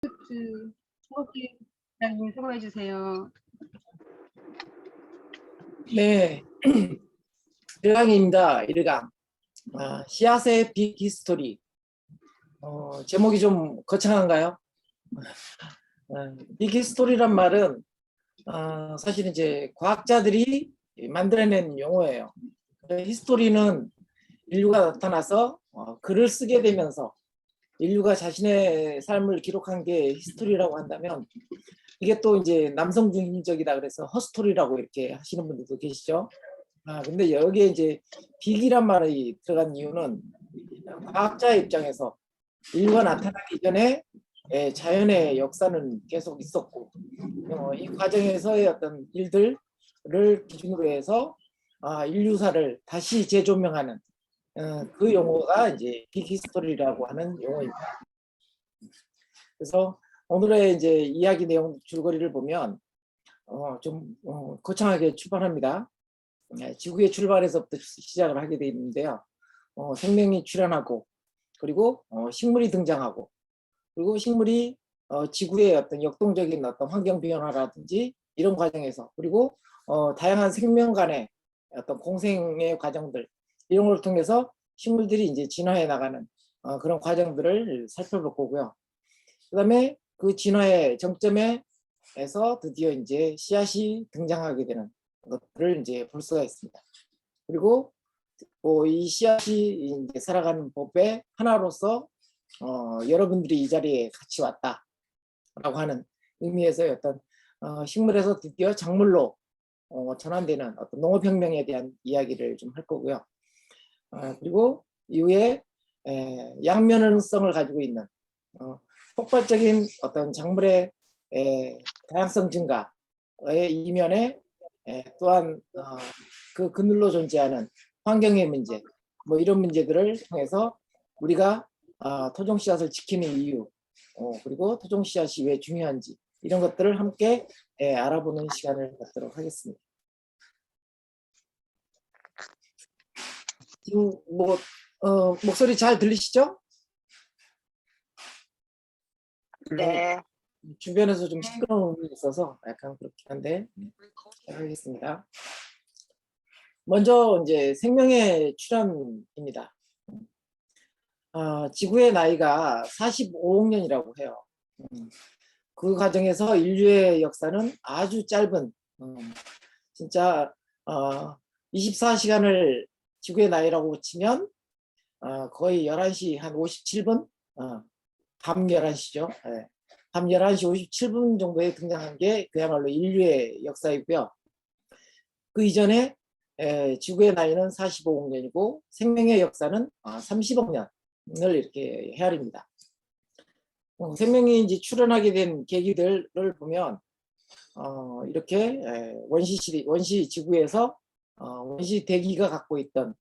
초록기 부장님 수고해 주세요. 네, 1강입니다. 1강. 씨앗의 빅 히스토리. 제목이 좀 거창한가요? 빅 히스토리란 말은 사실 이제 과학자들이 만들어낸 용어예요. 히스토리는 인류가 나타나서 글을 쓰게 되면서 인류가 자신의 삶을 기록한 게 히스토리라고 한다면, 이게 또 이제 남성 중심적이다 그래서 허스토리라고 이렇게 하시는 분들도 계시죠. 근데 여기에 이제 빅이란 말이 들어간 이유는 과학자의 입장에서 인류가 나타나기 전에 자연의 역사는 계속 있었고, 이 과정에서의 어떤 일들을 기준으로 해서 인류사를 다시 재조명하는 그 용어가 이제 빅히스토리라고 하는 용어입니다. 그래서 오늘의 이제 이야기 내용 줄거리를 보면 좀 거창하게 출발합니다. 지구의 출발에서부터 시작을 하게 되어 있는데요. 생명이 출현하고, 그리고 식물이 등장하고, 그리고 식물이 지구의 어떤 역동적인 어떤 환경 변화라든지 이런 과정에서, 그리고 다양한 생명 간의 어떤 공생의 과정들, 이런 걸 통해서 식물들이 이제 진화해 나가는 그런 과정들을 살펴볼 거고요. 그다음에 그 진화의 정점에서 드디어 이제 씨앗이 등장하게 되는 것들을 이제 볼 수가 있습니다. 그리고 이 씨앗이 이제 살아가는 법의 하나로서 여러분들이 이 자리에 같이 왔다라고 하는 의미에서의 어떤 식물에서 드디어 작물로 전환되는 어떤 농업혁명에 대한 이야기를 좀 할 거고요. 그리고 이후에 양면성을 가지고 있는 폭발적인 어떤 작물의 다양성 증가의 이면에 또한 그 그늘로 존재하는 환경의 문제, 뭐 이런 문제들을 통해서 우리가 토종 씨앗을 지키는 이유, 그리고 토종 씨앗이 왜 중요한지, 이런 것들을 함께 알아보는 시간을 갖도록 하겠습니다. 지금 뭐 목소리 잘 들리시죠? 네. 주변에서 좀 시끄러움이 있어서 약간 그렇긴 한데, 하겠습니다. 먼저 이제 생명의 출현입니다. 지구의 나이가 45억 년이라고 해요. 그 과정에서 인류의 역사는 아주 짧은, 진짜 24시간을 지구의 나이라고 치면 거의 11시 한 57분, 밤 11시죠. 밤 11시 57분 정도에 등장한 게 그야말로 인류의 역사이고요. 그 이전에 지구의 나이는 45억 년이고 생명의 역사는 30억 년을 이렇게 헤아립니다. 생명이 이제 출현하게 된 계기들을 보면 이렇게 원시 지구에서 원시 대기가 갖고 있던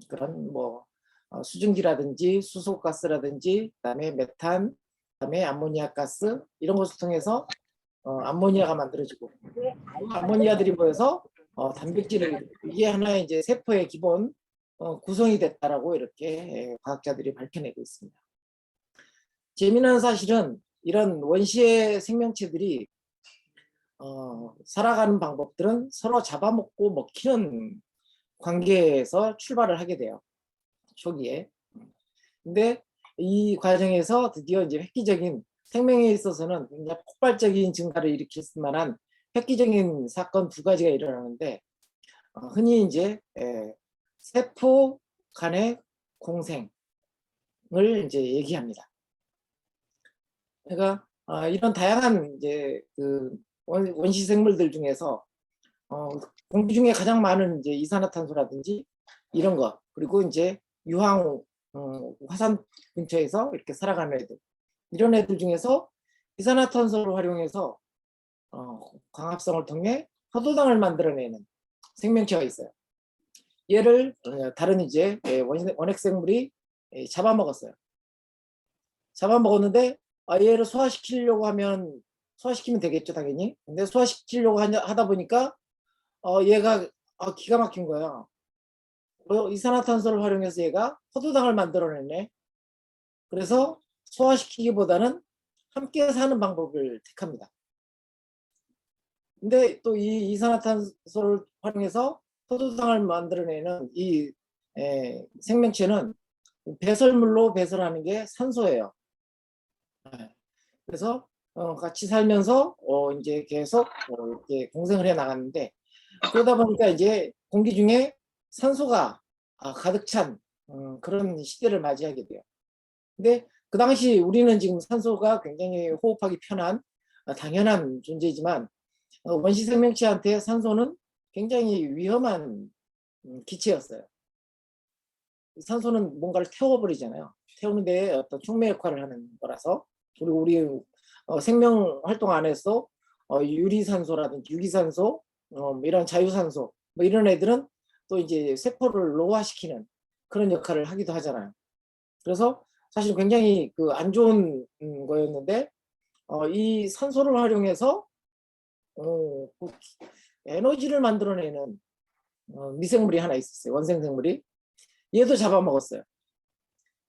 그런 뭐 수증기라든지 수소가스라든지, 그다음에 메탄, 그다음에 암모니아 가스, 이런 것을 통해서 암모니아가 만들어지고, 암모니아들이 모여서 단백질을, 이게 하나의 이제 세포의 기본 구성이 됐다라고 이렇게 과학자들이 밝혀내고 있습니다. 재미난 사실은 이런 원시의 생명체들이 살아가는 방법들은 서로 잡아먹고 먹히는 관계에서 출발을 하게 돼요, 초기에. 근데 이 과정에서 드디어 이제 획기적인, 생명에 있어서는 굉장히 폭발적인 증가를 일으킬 만한 획기적인 사건 두 가지가 일어나는데, 흔히 이제 세포 간의 공생을 이제 얘기합니다. 그러니까 이런 다양한 이제 그 원시 생물들 중에서 공기 중에 가장 많은 이제 이산화탄소라든지 이런 거, 그리고 이제 유황, 화산 근처에서 이렇게 살아가는 애들, 이런 애들 중에서 이산화탄소를 활용해서 광합성을 통해 포도당을 만들어내는 생명체가 있어요. 얘를 다른 이제 원핵생물이 잡아먹었어요. 잡아먹었는데 얘를 소화시키려고 하면 소화시키면 되겠죠, 당연히. 근데 소화시키려고 하다 보니까 얘가 기가 막힌 거야. 이산화탄소를 활용해서 얘가 포도당을 만들어내네. 그래서 소화시키기보다는 함께 사는 방법을 택합니다. 근데 또 이 이산화탄소를 활용해서 포도당을 만들어내는 이 생명체는 배설물로 배설하는 게 산소예요. 네. 그래서 같이 살면서 이제 계속 이렇게 공생을 해 나갔는데, 그러다 보니까 이제 공기 중에 산소가 가득 찬 그런 시대를 맞이하게 돼요. 근데 그 당시 우리는 지금 산소가 굉장히 호흡하기 편한 당연한 존재지만, 원시 생명체한테 산소는 굉장히 위험한 기체였어요. 산소는 뭔가를 태워버리잖아요. 태우는데 어떤 촉매 역할을 하는 거라서, 그리고 우리 생명 활동 안에서 유리산소라든지 유기산소, 뭐 이런 자유산소, 뭐 이런 애들은 또 이제 세포를 노화시키는 그런 역할을 하기도 하잖아요. 그래서 사실 굉장히 그 안 좋은 거였는데, 이 산소를 활용해서 그 에너지를 만들어내는 미생물이 하나 있었어요. 원생생물이. 얘도 잡아먹었어요.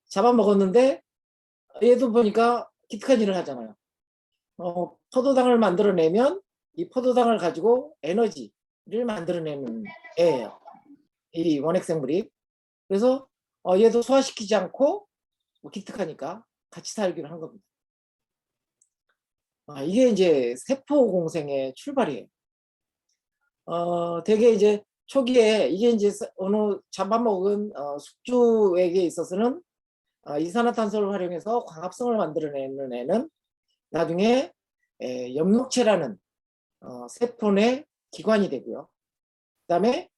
잡아먹었는데 얘도 보니까 기특한 일을 하잖아요. 포도당을 만들어내면 이 포도당을 가지고 에너지를 만들어내는 애예요. 이 원핵생물이. 그래서 얘도 소화시키지 않고 기특하니까 같이 살기로 한 겁니다. 이게 이제 세포 공생의 출발이에요. 되게 이제 초기에 이게 이제 어느 잡아먹은 숙주에게 있어서는 이산화탄소를 활용해서 광합성을 만들어내는 애는 나중에 엽록체라는 세포 내 기관이 되고요. 그다음에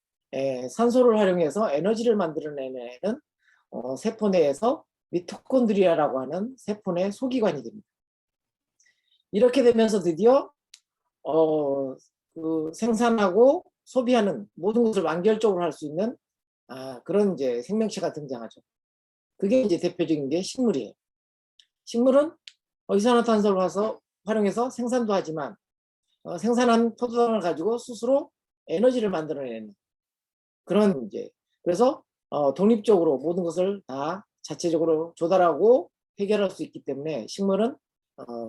산소를 활용해서 에너지를 만들어내는 애는 세포 내에서 미토콘드리아라고 하는 세포 내 소기관이 됩니다. 이렇게 되면서 드디어 그 생산하고 소비하는 모든 것을 완결적으로 할 수 있는 그런 이제 생명체가 등장하죠. 그게 이제 대표적인 게 식물이에요. 식물은 이산화탄소를 활용해서 생산도 하지만 생산한 포도당을 가지고 스스로 에너지를 만들어내는 그런 이제, 그래서 독립적으로 모든 것을 다 자체적으로 조달하고 해결할 수 있기 때문에 식물은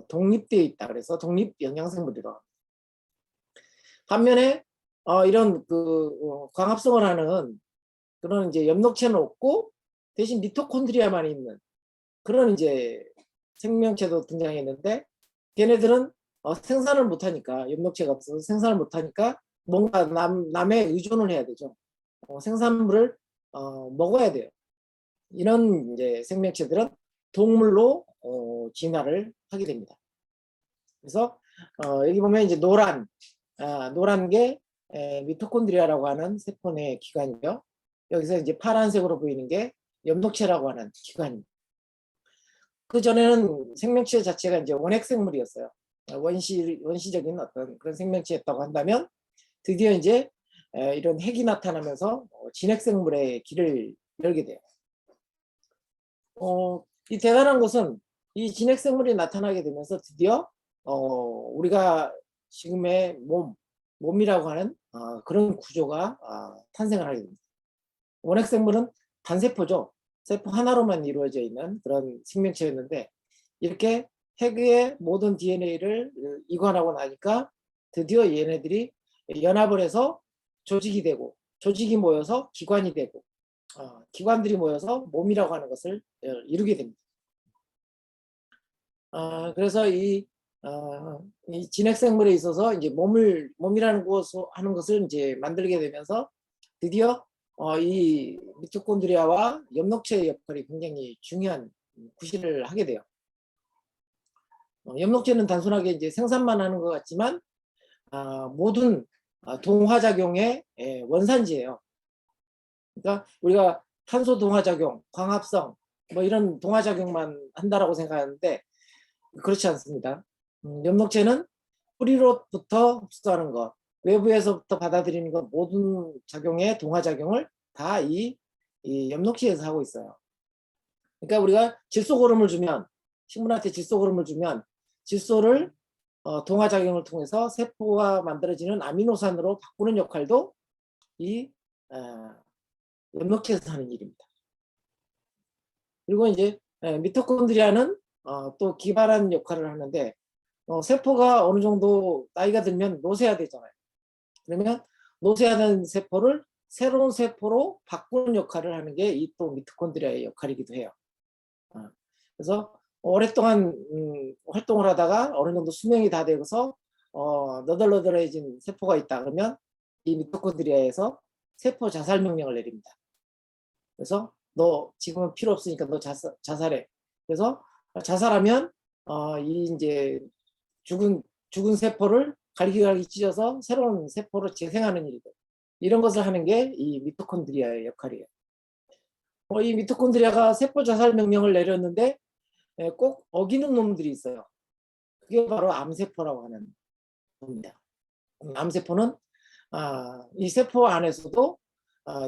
독립되어 있다. 그래서 독립 영양생물이라고 합니다. 반면에 이런 그 광합성을 하는 그런 이제 엽록체는 없고 대신 미토콘드리아만 있는 그런 이제 생명체도 등장했는데, 걔네들은 생산을 못하니까, 엽록체가 없어서 생산을 못하니까 뭔가 남에 의존을 해야 되죠. 생산물을 먹어야 돼요. 이런 이제 생명체들은 동물로 진화를 하게 됩니다. 그래서 여기 보면 이제 노란 게 미토콘드리아라고 하는 세포 내 기관이고요. 여기서 이제 파란색으로 보이는 게 엽록체라고 하는 기관입니다. 그 전에는 생명체 자체가 이제 원핵생물이었어요. 원시적인 어떤 그런 생명체였다고 한다면, 드디어 이제 이런 핵이 나타나면서 진핵생물의 길을 열게 돼요. 이 대단한 것은 이 진핵생물이 나타나게 되면서 드디어 우리가 지금의 몸이라고 하는 그런 구조가 탄생을 하게 됩니다. 원핵생물은 단세포죠. 세포 하나로만 이루어져 있는 그런 생명체였는데, 이렇게 핵의 모든 DNA를 이관하고 나니까 드디어 얘네들이 연합을 해서 조직이 되고, 조직이 모여서 기관이 되고, 기관들이 모여서 몸이라고 하는 것을 이루게 됩니다. 그래서 이 진핵생물에 있어서 이제 몸이라는 것을 하는 것을 이제 만들게 되면서 드디어 이 미토콘드리아와 엽록체의 역할이 굉장히 중요한 구실을 하게 돼요. 엽록체는 단순하게 이제 생산만 하는 것 같지만 모든 동화작용의 원산지예요. 그러니까 우리가 탄소 동화작용, 광합성 뭐 이런 동화작용만 한다라고 생각하는데 그렇지 않습니다. 엽록체는 뿌리로부터 흡수하는 것, 외부에서부터 받아들이는 것, 모든 작용의 동화작용을 다 이 엽록체에서 하고 있어요. 그러니까 우리가 질소고름을 주면, 식물한테 질소고름을 주면 질소를 동화작용을 통해서 세포가 만들어지는 아미노산으로 바꾸는 역할도 이 엽록체에서 하는 일입니다. 그리고 이제 미토콘드리아는 또 기반하는 역할을 하는데 세포가 어느 정도 나이가 들면 노쇠화되잖아요. 그러면 노쇠화된 세포를 새로운 세포로 바꾸는 역할을 하는 게 이 또 미토콘드리아의 역할이기도 해요. 그래서 오랫동안 활동을 하다가 어느 정도 수명이 다 되고서 너덜너덜해진 세포가 있다 그러면 이 미토콘드리아에서 세포 자살 명령을 내립니다. 그래서 너 지금은 필요 없으니까 너 자살해. 그래서 자살하면 이 이제 죽은 세포를 갈기갈기 찢어서 새로운 세포로 재생하는 일이고 이런 것을 하는 게 이 미토콘드리아의 역할이에요. 이 미토콘드리아가 세포 자살 명령을 내렸는데 꼭 어기는 놈들이 있어요. 그게 바로 암세포라고 하는 겁니다. 암세포는 이 세포 안에서도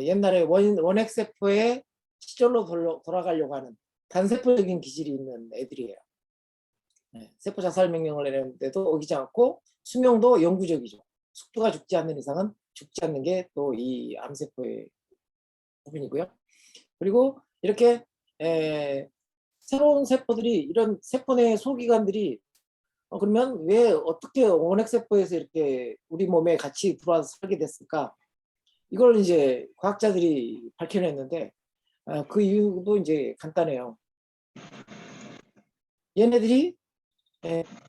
옛날에 원핵세포의 시절로 돌아가려고 하는 단세포적인 기질이 있는 애들이에요. 세포 자살 명령을 내렸는데도 어기지 않고 수명도 영구적이죠. 숙주가 죽지 않는 이상은 죽지 않는 게 또 이 암세포의 부분이고요. 그리고 이렇게 새로운 세포들이 이런 세포 내 소기관들이 그러면 왜 어떻게 원핵세포에서 이렇게 우리 몸에 같이 들어와서 살게 됐을까? 이걸 이제 과학자들이 밝혀냈는데 그 이유도 이제 간단해요. 얘네들이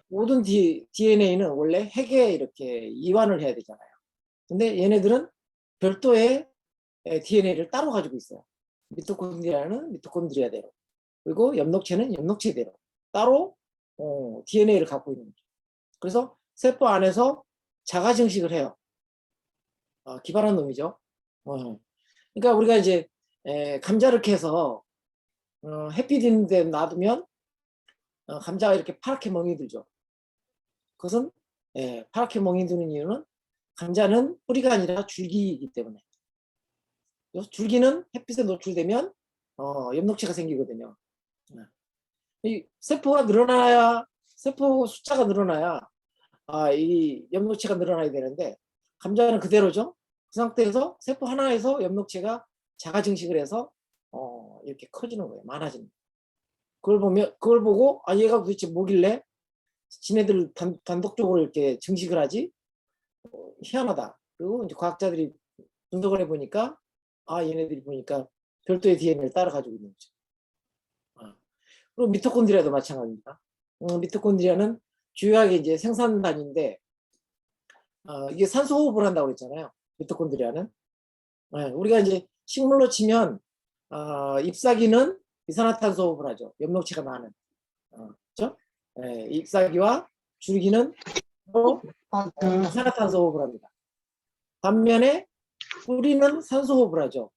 모든 DNA는 원래 핵에 이렇게 이완을 해야 되잖아요. 근데 얘네들은 별도의 DNA를 따로 가지고 있어요. 미토콘드리아는 미토콘드리아대로, 그리고 엽록체는 엽록체대로 따로 DNA를 갖고 있는 거죠. 그래서 세포 안에서 자가 증식을 해요. 기발한 놈이죠. 그러니까 우리가 이제 감자를 캐서 햇빛 있는 데 놔두면 감자가 이렇게 파랗게 멍이 들죠. 그것은 파랗게 멍이 드는 이유는 감자는 뿌리가 아니라 줄기이기 때문에. 줄기는 햇빛에 노출되면 엽록체가 생기거든요. 이 세포가 늘어나야, 세포 숫자가 늘어나야 이 엽록체가 늘어나야 되는데 감자는 그대로죠. 그 상태에서 세포 하나에서 엽록체가 자가 증식을 해서 이렇게 커지는 거예요. 많아지는 거예요. 그걸 보고 얘가 도대체 뭐길래 지네들 단독적으로 이렇게 증식을 하지? 희한하다. 그리고 이제 과학자들이 분석을 해보니까 얘네들이 보니까 별도의 DNA를 따라 가지고 있는 거죠. 그리고 미토콘드리아도 마찬가지입니다. 미토콘드리아는 주요하게 이제 생산단인데 이게 산소 호흡을 한다고 그랬잖아요. 미토콘드리아는 우리가 이제 식물로 치면 잎사귀는 이산화탄소 호흡을 하죠. 엽록체가 많은. 그렇죠? 잎사귀와 줄기는 또 이산화탄소 호흡을 합니다. 반면에 뿌리는 산소 호흡을 하죠.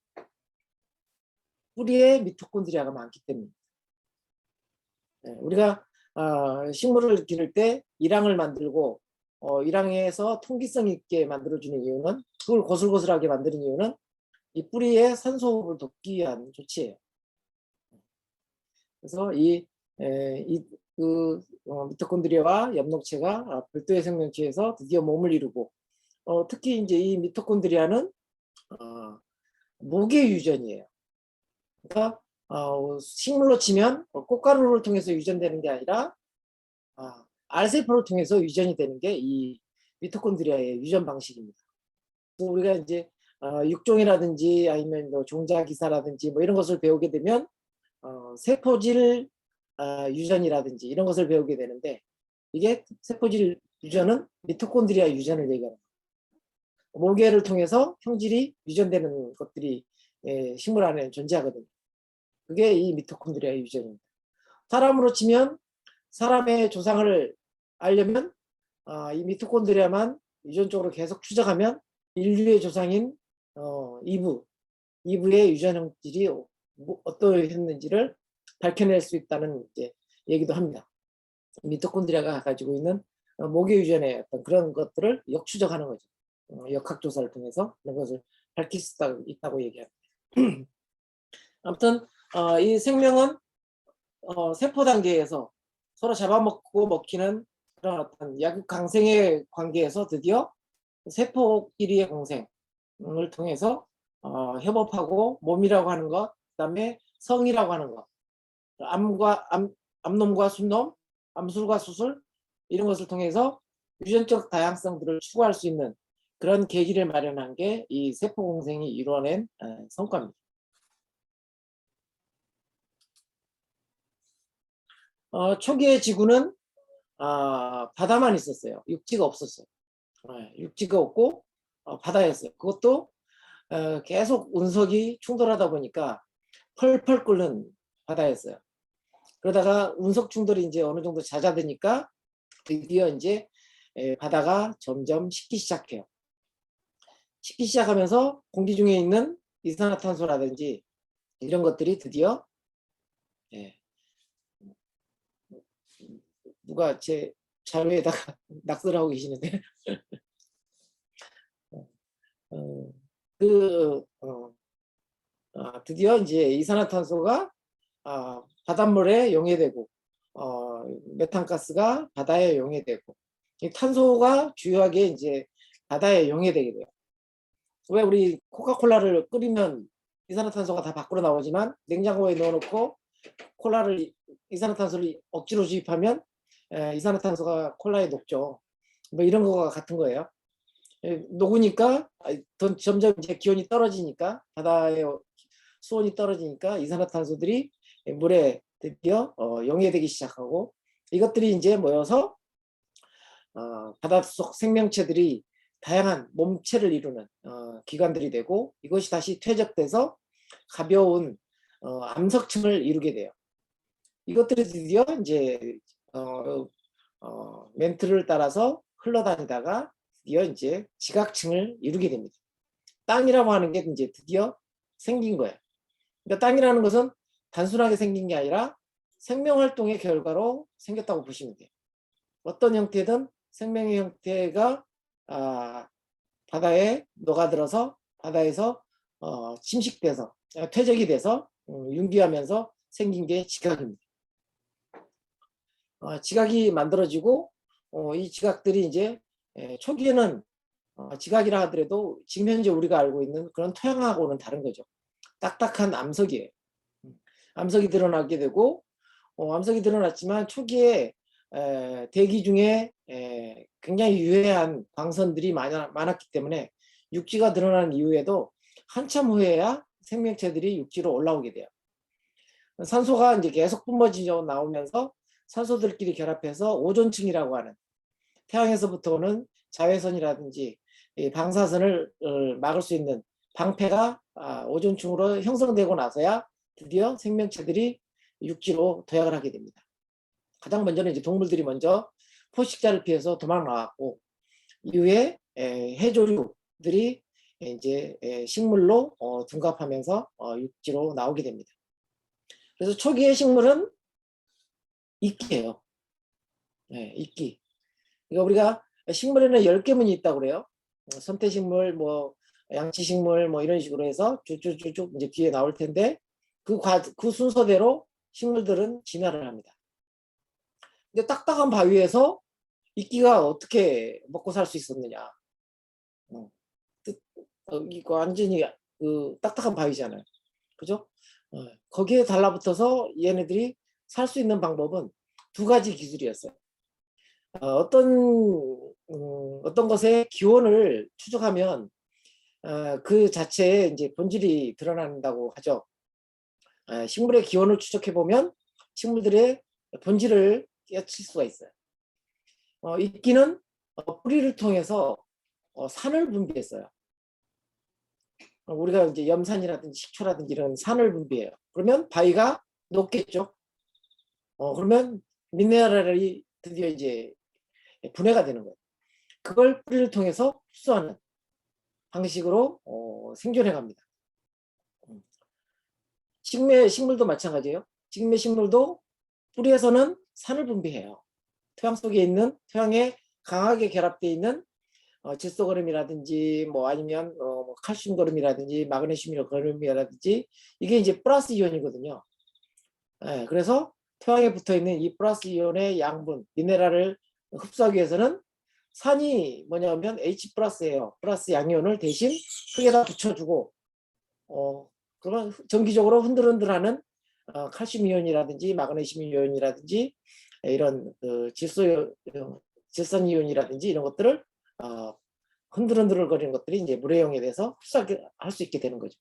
뿌리에 미토콘드리아가 많기 때문에. 우리가 식물을 기를 때 일항을 만들고 일항에서 통기성 있게 만들어주는 이유는, 그걸 고슬고슬하게 만드는 이유는 이 뿌리에 산소 호흡을 돕기 위한 조치예요. 그래서 미토콘드리아와 엽록체가 별도의 생명체에서 드디어 몸을 이루고 특히 이제 이 미토콘드리아는 목의 유전이에요. 그러니까 식물로 치면 꽃가루를 통해서 유전되는 게 아니라 알세포를 통해서 유전이 되는 게 이 미토콘드리아의 유전 방식입니다. 우리가 이제 육종이라든지 아니면 뭐 종자기사라든지 뭐 이런 것을 배우게 되면 세포질 유전이라든지 이런 것을 배우게 되는데, 이게 세포질 유전은 미토콘드리아 유전을 얘기하는 거예요. 모계를 통해서 형질이 유전되는 것들이 식물 안에 존재하거든요. 그게 이 미토콘드리아 유전입니다. 사람으로 치면 사람의 조상을 알려면 이 미토콘드리아만 유전적으로 계속 추적하면 인류의 조상인 이브의 유전 형질이 어떠했는지를 밝혀낼 수 있다는 이제 얘기도 합니다. 미토콘드리아가 가지고 있는 모계 유전의 어떤 그런 것들을 역추적하는 거죠. 역학조사를 통해서 그런 것을 밝힐 수 있다고 얘기합니다. 아무튼 이 생명은 세포 단계에서 서로 잡아먹고 먹히는 그런 어떤 약육강생의 관계에서 드디어 세포끼리의 공생을 통해서 협업하고 몸이라고 하는 것, 그다음에 성이라고 하는 것, 암놈과 순놈, 암술과 수술 이런 것을 통해서 유전적 다양성들을 추구할 수 있는 그런 계기를 마련한 게 이 세포공생이 이루어낸 성과입니다. 초기의 지구는 바다만 있었어요. 육지가 없었어요. 육지가 없고 바다였어요. 그것도 계속 운석이 충돌하다 보니까 펄펄 끓는 바다였어요. 그러다가 운석 충돌이 이제 어느 정도 잦아드니까 드디어 이제 바다가 점점 식기 시작해요. 식기 시작하면서 공기 중에 있는 이산화탄소라든지 이런 것들이 드디어 누가 제 자료에다가 낙서를 하고 계시는데 드디어 이제 이산화탄소가 바닷물에 용해되고 메탄가스가 바다에 용해되고 이 탄소가 주요하게 이제 바다에 용해되게 돼요. 왜 우리 코카콜라를 끓이면 이산화탄소가 다 밖으로 나오지만 냉장고에 넣어놓고 콜라를 이산화탄소를 억지로 주입하면 이산화탄소가 콜라에 녹죠. 뭐 이런 거가 같은 거예요. 녹으니까 점점 이제 기온이 떨어지니까 바다의 수온이 떨어지니까 이산화탄소들이 물에 드디어 용해되기 시작하고 이것들이 이제 모여서 바닷속 생명체들이 다양한 몸체를 이루는 기관들이 되고 이것이 다시 퇴적돼서 가벼운 암석층을 이루게 돼요. 이것들이 드디어 이제 멘트를 따라서 흘러다니다가 드디어 이제 지각층을 이루게 됩니다. 땅이라고 하는 게 이제 드디어 생긴 거예요. 그러니까 땅이라는 것은 단순하게 생긴 게 아니라 생명활동의 결과로 생겼다고 보시면 돼요. 어떤 형태든 생명의 형태가 바다에 녹아들어서 바다에서 침식돼서 퇴적이 돼서 융기하면서 생긴 게 지각입니다. 지각이 만들어지고 이 지각들이 이제 초기에는 지각이라 하더라도 지금 현재 우리가 알고 있는 그런 토양하고는 다른 거죠. 딱딱한 암석이에요. 암석이 드러나게 되고 암석이 드러났지만 초기에 대기 중에 굉장히 유해한 광선들이 많았기 때문에 육지가 드러난 이후에도 한참 후에야 생명체들이 육지로 올라오게 돼요. 산소가 이제 계속 뿜어져 나오면서 산소들끼리 결합해서 오존층이라고 하는 태양에서부터 오는 자외선이라든지 방사선을 막을 수 있는 방패가 오존층으로 형성되고 나서야 드디어 생명체들이 육지로 도약을 하게 됩니다. 가장 먼저는 이제 동물들이 먼저 포식자를 피해서 도망 나왔고 이후에 해조류들이 이제 식물로 둔갑하면서 육지로 나오게 됩니다. 그래서 초기의 식물은 이끼예요. 이끼. 그러니까 우리가 식물에는 10개문이 있다고 그래요. 선태식물, 뭐 양치식물, 뭐 이런 식으로 해서 쭉쭉쭉쭉 이제 뒤에 나올 텐데 그 순서대로 식물들은 진화를 합니다. 근데 딱딱한 바위에서 이끼가 어떻게 먹고 살 수 있었느냐? 이거 완전히 그 딱딱한 바위잖아요. 그죠? 거기에 달라붙어서 얘네들이 살 수 있는 방법은 두 가지 기술이었어요. 어떤 것의 기원을 추적하면 그 자체에 이제 본질이 드러난다고 하죠. 식물의 기원을 추적해 보면 식물들의 본질을 깨칠 수가 있어요. 이끼는 뿌리를 통해서 산을 분비했어요. 우리가 이제 염산이라든지 식초라든지 이런 산을 분비해요. 그러면 바위가 녹겠죠. 그러면 미네랄이 드디어 이제 분해가 되는 거예요. 그걸 뿌리를 통해서 흡수하는 방식으로 생존해 갑니다. 식물도 마찬가지예요. 직매 식물도 뿌리에서는 산을 분비해요. 토양 속에 있는 토양에 강하게 결합되어 있는 질소 거름이라든지 뭐 아니면 뭐 칼슘 거름이라든지 마그네슘 거름이라든지 이게 이제 플러스 이온이거든요. 그래서 토양에 붙어 있는 이 플러스 이온의 양분, 미네랄을 흡수하기 위해서는 산이 뭐냐면 H 플러스예요. 플러스 양이온을 대신 흙에다 붙여주고 그러면 정기적으로 흔들흔들하는 칼슘 이온이라든지 마그네슘 이온이라든지 이런 질산 이온이라든지 이런 것들을 흔들흔들 것들이 이제 물의 용에 대해서 흡수할 수 있게 되는 거죠.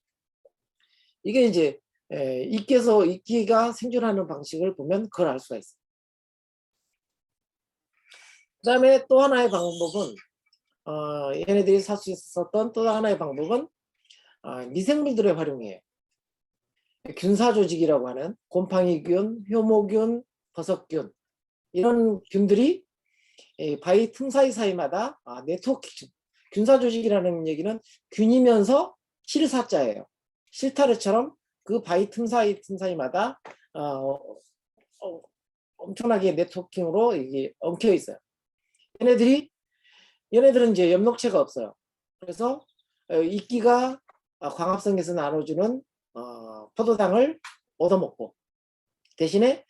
이게 이제 이끼가 생존하는 방식을 보면 그걸 알 수가 있어요. 그 다음에 또 하나의 방법은 얘네들이 살 수 있었던 또 하나의 방법은 미생물들의 활용이에요. 균사 조직이라고 하는 곰팡이균, 효모균, 버섯균 이런 균들이 바위 틈 사이사이마다 네트워크, 균사 조직이라는 얘기는 균이면서 실사자예요. 실타래처럼 그 바위 틈 사이마다 엄청나게 네트워킹으로 이게 엉켜 있어요. 얘네들은 이제 엽록체가 없어요. 그래서 이끼가 광합성에서 나눠주는 포도당을 얻어먹고 대신에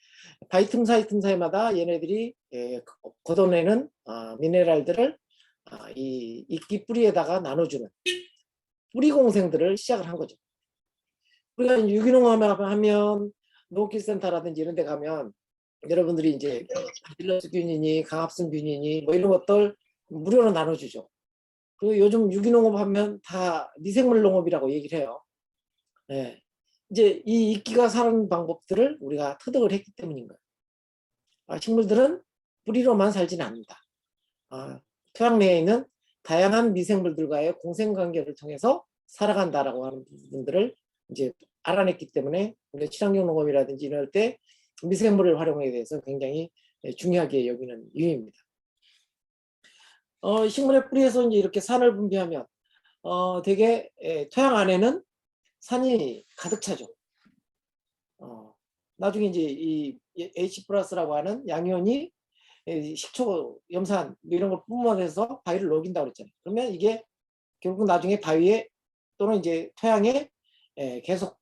바위 틈 사이마다 얘네들이 걷어내는 미네랄들을 이 이끼 뿌리에다가 나눠주는 뿌리 공생들을 시작을 한 거죠. 우리가 유기농하면 농업기술센터라든지 이런 데 가면 여러분들이 이제 바질러스균이니 강합성균이니 뭐 이런 것들 무료로 나눠주죠. 그리고 요즘 유기농업 하면 다 미생물 농업이라고 얘기를 해요. 네. 이제 이 이끼가 사는 방법들을 우리가 터득을 했기 때문인 거예요. 식물들은 뿌리로만 살지는 않는다. 토양 내에 있는 다양한 미생물들과의 공생관계를 통해서 살아간다라고 하는 부분들을 이제 알아냈기 때문에 우리가 친환경 농업이라든지 이럴 때 미생물을 활용에 대해서 굉장히 중요하게 여기는 이유입니다. 식물의 뿌리에서 이제 이렇게 산을 분비하면 되게 토양 안에는 산이 가득 차죠. 나중에 이제 이 H+라고 하는 양이온이 식초, 염산 이런 걸 뿜어내서 바위를 녹인다고 그랬잖아요. 그러면 이게 결국 나중에 바위에 또는 이제 토양에 계속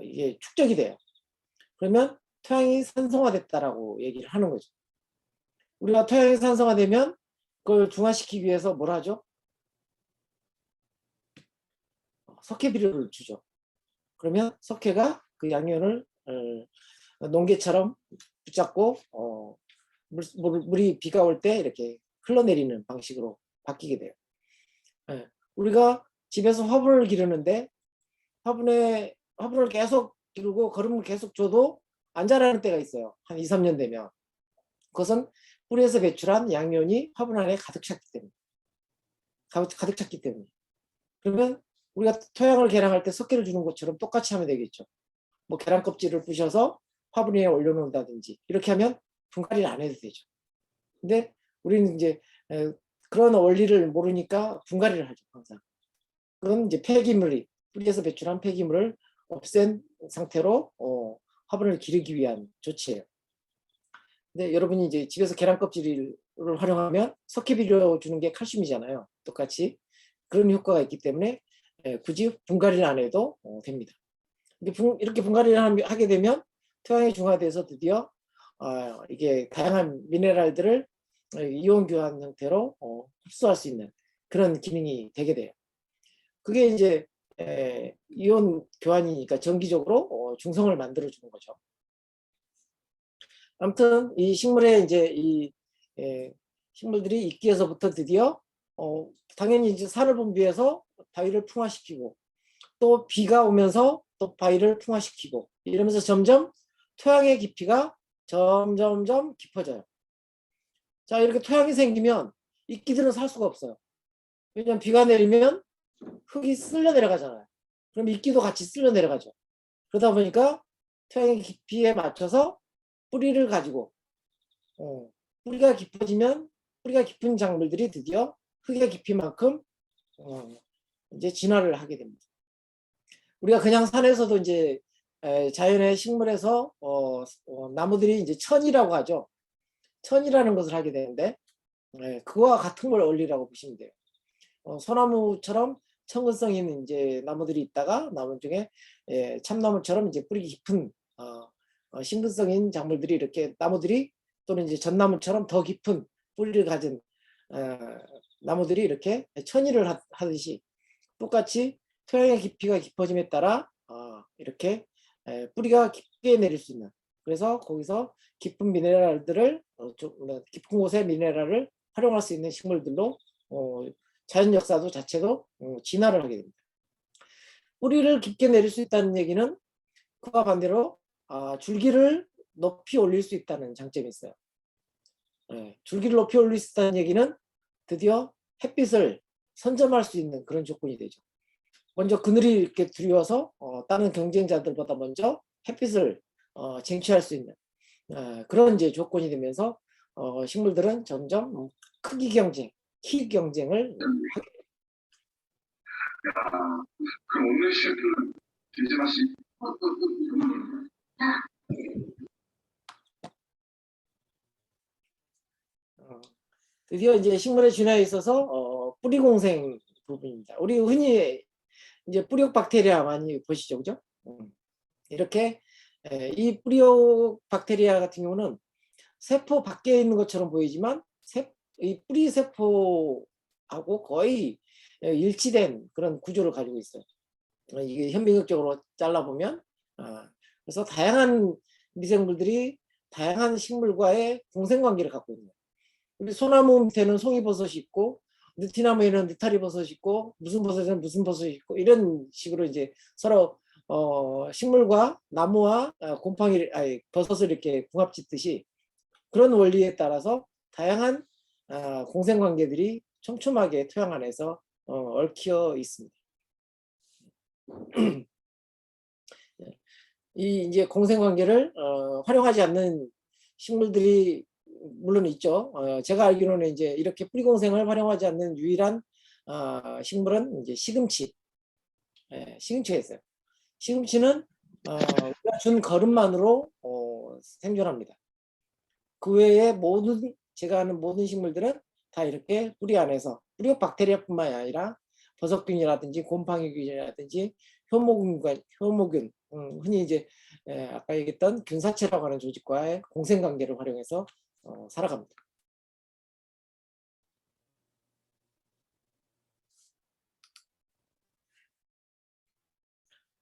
이게 축적이 돼요. 그러면 토양이 산성화됐다라고 얘기를 하는 거죠. 우리가 토양이 산성화되면 그걸 중화시키기 위해서 뭘 하죠? 석회 비료를 주죠. 그러면 석회가 그 양이온을 농개처럼 붙잡고 물이 비가 올 때 이렇게 흘러내리는 방식으로 바뀌게 돼요. 우리가 집에서 화분을 기르는데 화분을 계속 기르고 거름을 계속 줘도 안 자라는 때가 있어요. 한 2, 3년 되면. 그것은 뿌리에서 배출한 양이온이 화분 안에 가득 찼기 때문에. 그러면 우리가 토양을 개량할 때 석회를 주는 것처럼 똑같이 하면 되겠죠. 뭐 계란 껍질을 부셔서 화분 위에 올려놓는다든지 이렇게 하면 분갈이를 안 해도 되죠. 근데 우리는 이제 그런 원리를 모르니까 분갈이를 하죠. 항상. 그건 이제 뿌리에서 배출한 폐기물을 없앤 상태로 화분을 기르기 위한 조치예요. 근데 여러분이 이제 집에서 계란 껍질을 활용하면 석회 비료 주는 게 칼슘이잖아요. 똑같이 그런 효과가 있기 때문에 굳이 분갈이를 안 해도 됩니다. 이렇게 분갈이를 하게 되면 토양이 중화돼서 드디어 이게 다양한 미네랄들을 이온 교환 형태로 흡수할 수 있는 그런 기능이 되게 돼요. 그게 이제 이온 교환이니까 정기적으로 중성을 만들어 주는 거죠. 아무튼 이 식물의 이제 이 식물들이 이끼에서부터 드디어 당연히 이제 산을 분비해서 바위를 풍화시키고 또 비가 오면서 또 바위를 풍화시키고 이러면서 점점 토양의 깊이가 점점점 깊어져요. 자, 이렇게 토양이 생기면 이끼들은 살 수가 없어요. 왜냐면 비가 내리면 흙이 쓸려 내려가잖아요. 그럼 이끼도 같이 쓸려 내려가죠. 그러다 보니까 토양의 깊이에 맞춰서 뿌리를 가지고 뿌리가 깊어지면 뿌리가 깊은 작물들이 드디어 흙의 깊이만큼 이제 진화를 하게 됩니다. 우리가 그냥 산에서도 이제 자연의 식물에서 나무들이 이제 천이라고 하죠. 천이라는 것을 하게 되는데 그와 같은 걸 원리라고 보시면 돼요. 소나무처럼 청근성 있는 이제 나무들이 있다가 나무 중에 참나무처럼 이제 뿌리 깊은 심근성인 작물들이 이렇게 나무들이 또는 이제 전나무처럼 더 깊은 뿌리를 가진 나무들이 이렇게 천일을 하듯이 똑같이 토양의 깊이가 깊어짐에 따라 이렇게 뿌리가 쉽게 내릴 수 있는, 그래서 거기서 깊은 미네랄들을 깊은 곳의 미네랄을 활용할 수 있는 식물들로 자연 역사도 자체도 진화를 하게 됩니다. 뿌리를 깊게 내릴 수 있다는 얘기는 그와 반대로 줄기를 높이 올릴 수 있다는 장점이 있어요. 줄기를 높이 올릴 수 있다는 얘기는 드디어 햇빛을 선점할 수 있는 그런 조건이 되죠. 먼저 그늘이 이렇게 두려워서 다른 경쟁자들보다 먼저 햇빛을 쟁취할 수 있는 그런 이제 조건이 되면서 식물들은 점점 크기 경쟁, 키 경쟁을 하게 됩니다. 그럼 오늘 셰프는 김재만 씨. 드디어 이제 식물의 진화에 있어서 뿌리 공생 부분입니다. 우리 흔히 이제 뿌리옥 박테리아 많이 보시죠, 그죠? 이렇게 이 뿌리옥 박테리아 같은 경우는 세포 밖에 있는 것처럼 보이지만 이 뿌리 세포하고 거의 일치된 그런 구조를 가지고 있어요. 이게 현미경적으로 잘라보면 그래서 다양한 미생물들이 다양한 식물과의 공생관계를 갖고 있는 거예요. 우리 소나무 밑에는 송이버섯이 있고 느티나무에는 느타리버섯이 있고 무슨 버섯에는 무슨 버섯이 있고 이런 식으로 이제 서로 식물과 나무와 곰팡이 버섯을 이렇게 궁합짓듯이 그런 원리에 따라서 다양한 공생관계들이 촘촘하게 토양 안에서 얽혀 있습니다. 이 이제 공생관계를 활용하지 않는 식물들이 물론 있죠. 제가 알기로는 이제 이렇게 뿌리공생을 활용하지 않는 유일한 식물은 이제 시금치. 시금치가 있어요. 시금치는 우리가 준 거름만으로 생존합니다. 그 외에 제가 아는 모든 식물들은 다 이렇게 뿌리 안에서 뿌리옥 박테리아뿐만이 아니라 버섯균이라든지 곰팡이균이라든지 효모균, 흔히 이제 아까 얘기했던 균사체라고 하는 조직과의 공생관계를 활용해서 살아갑니다.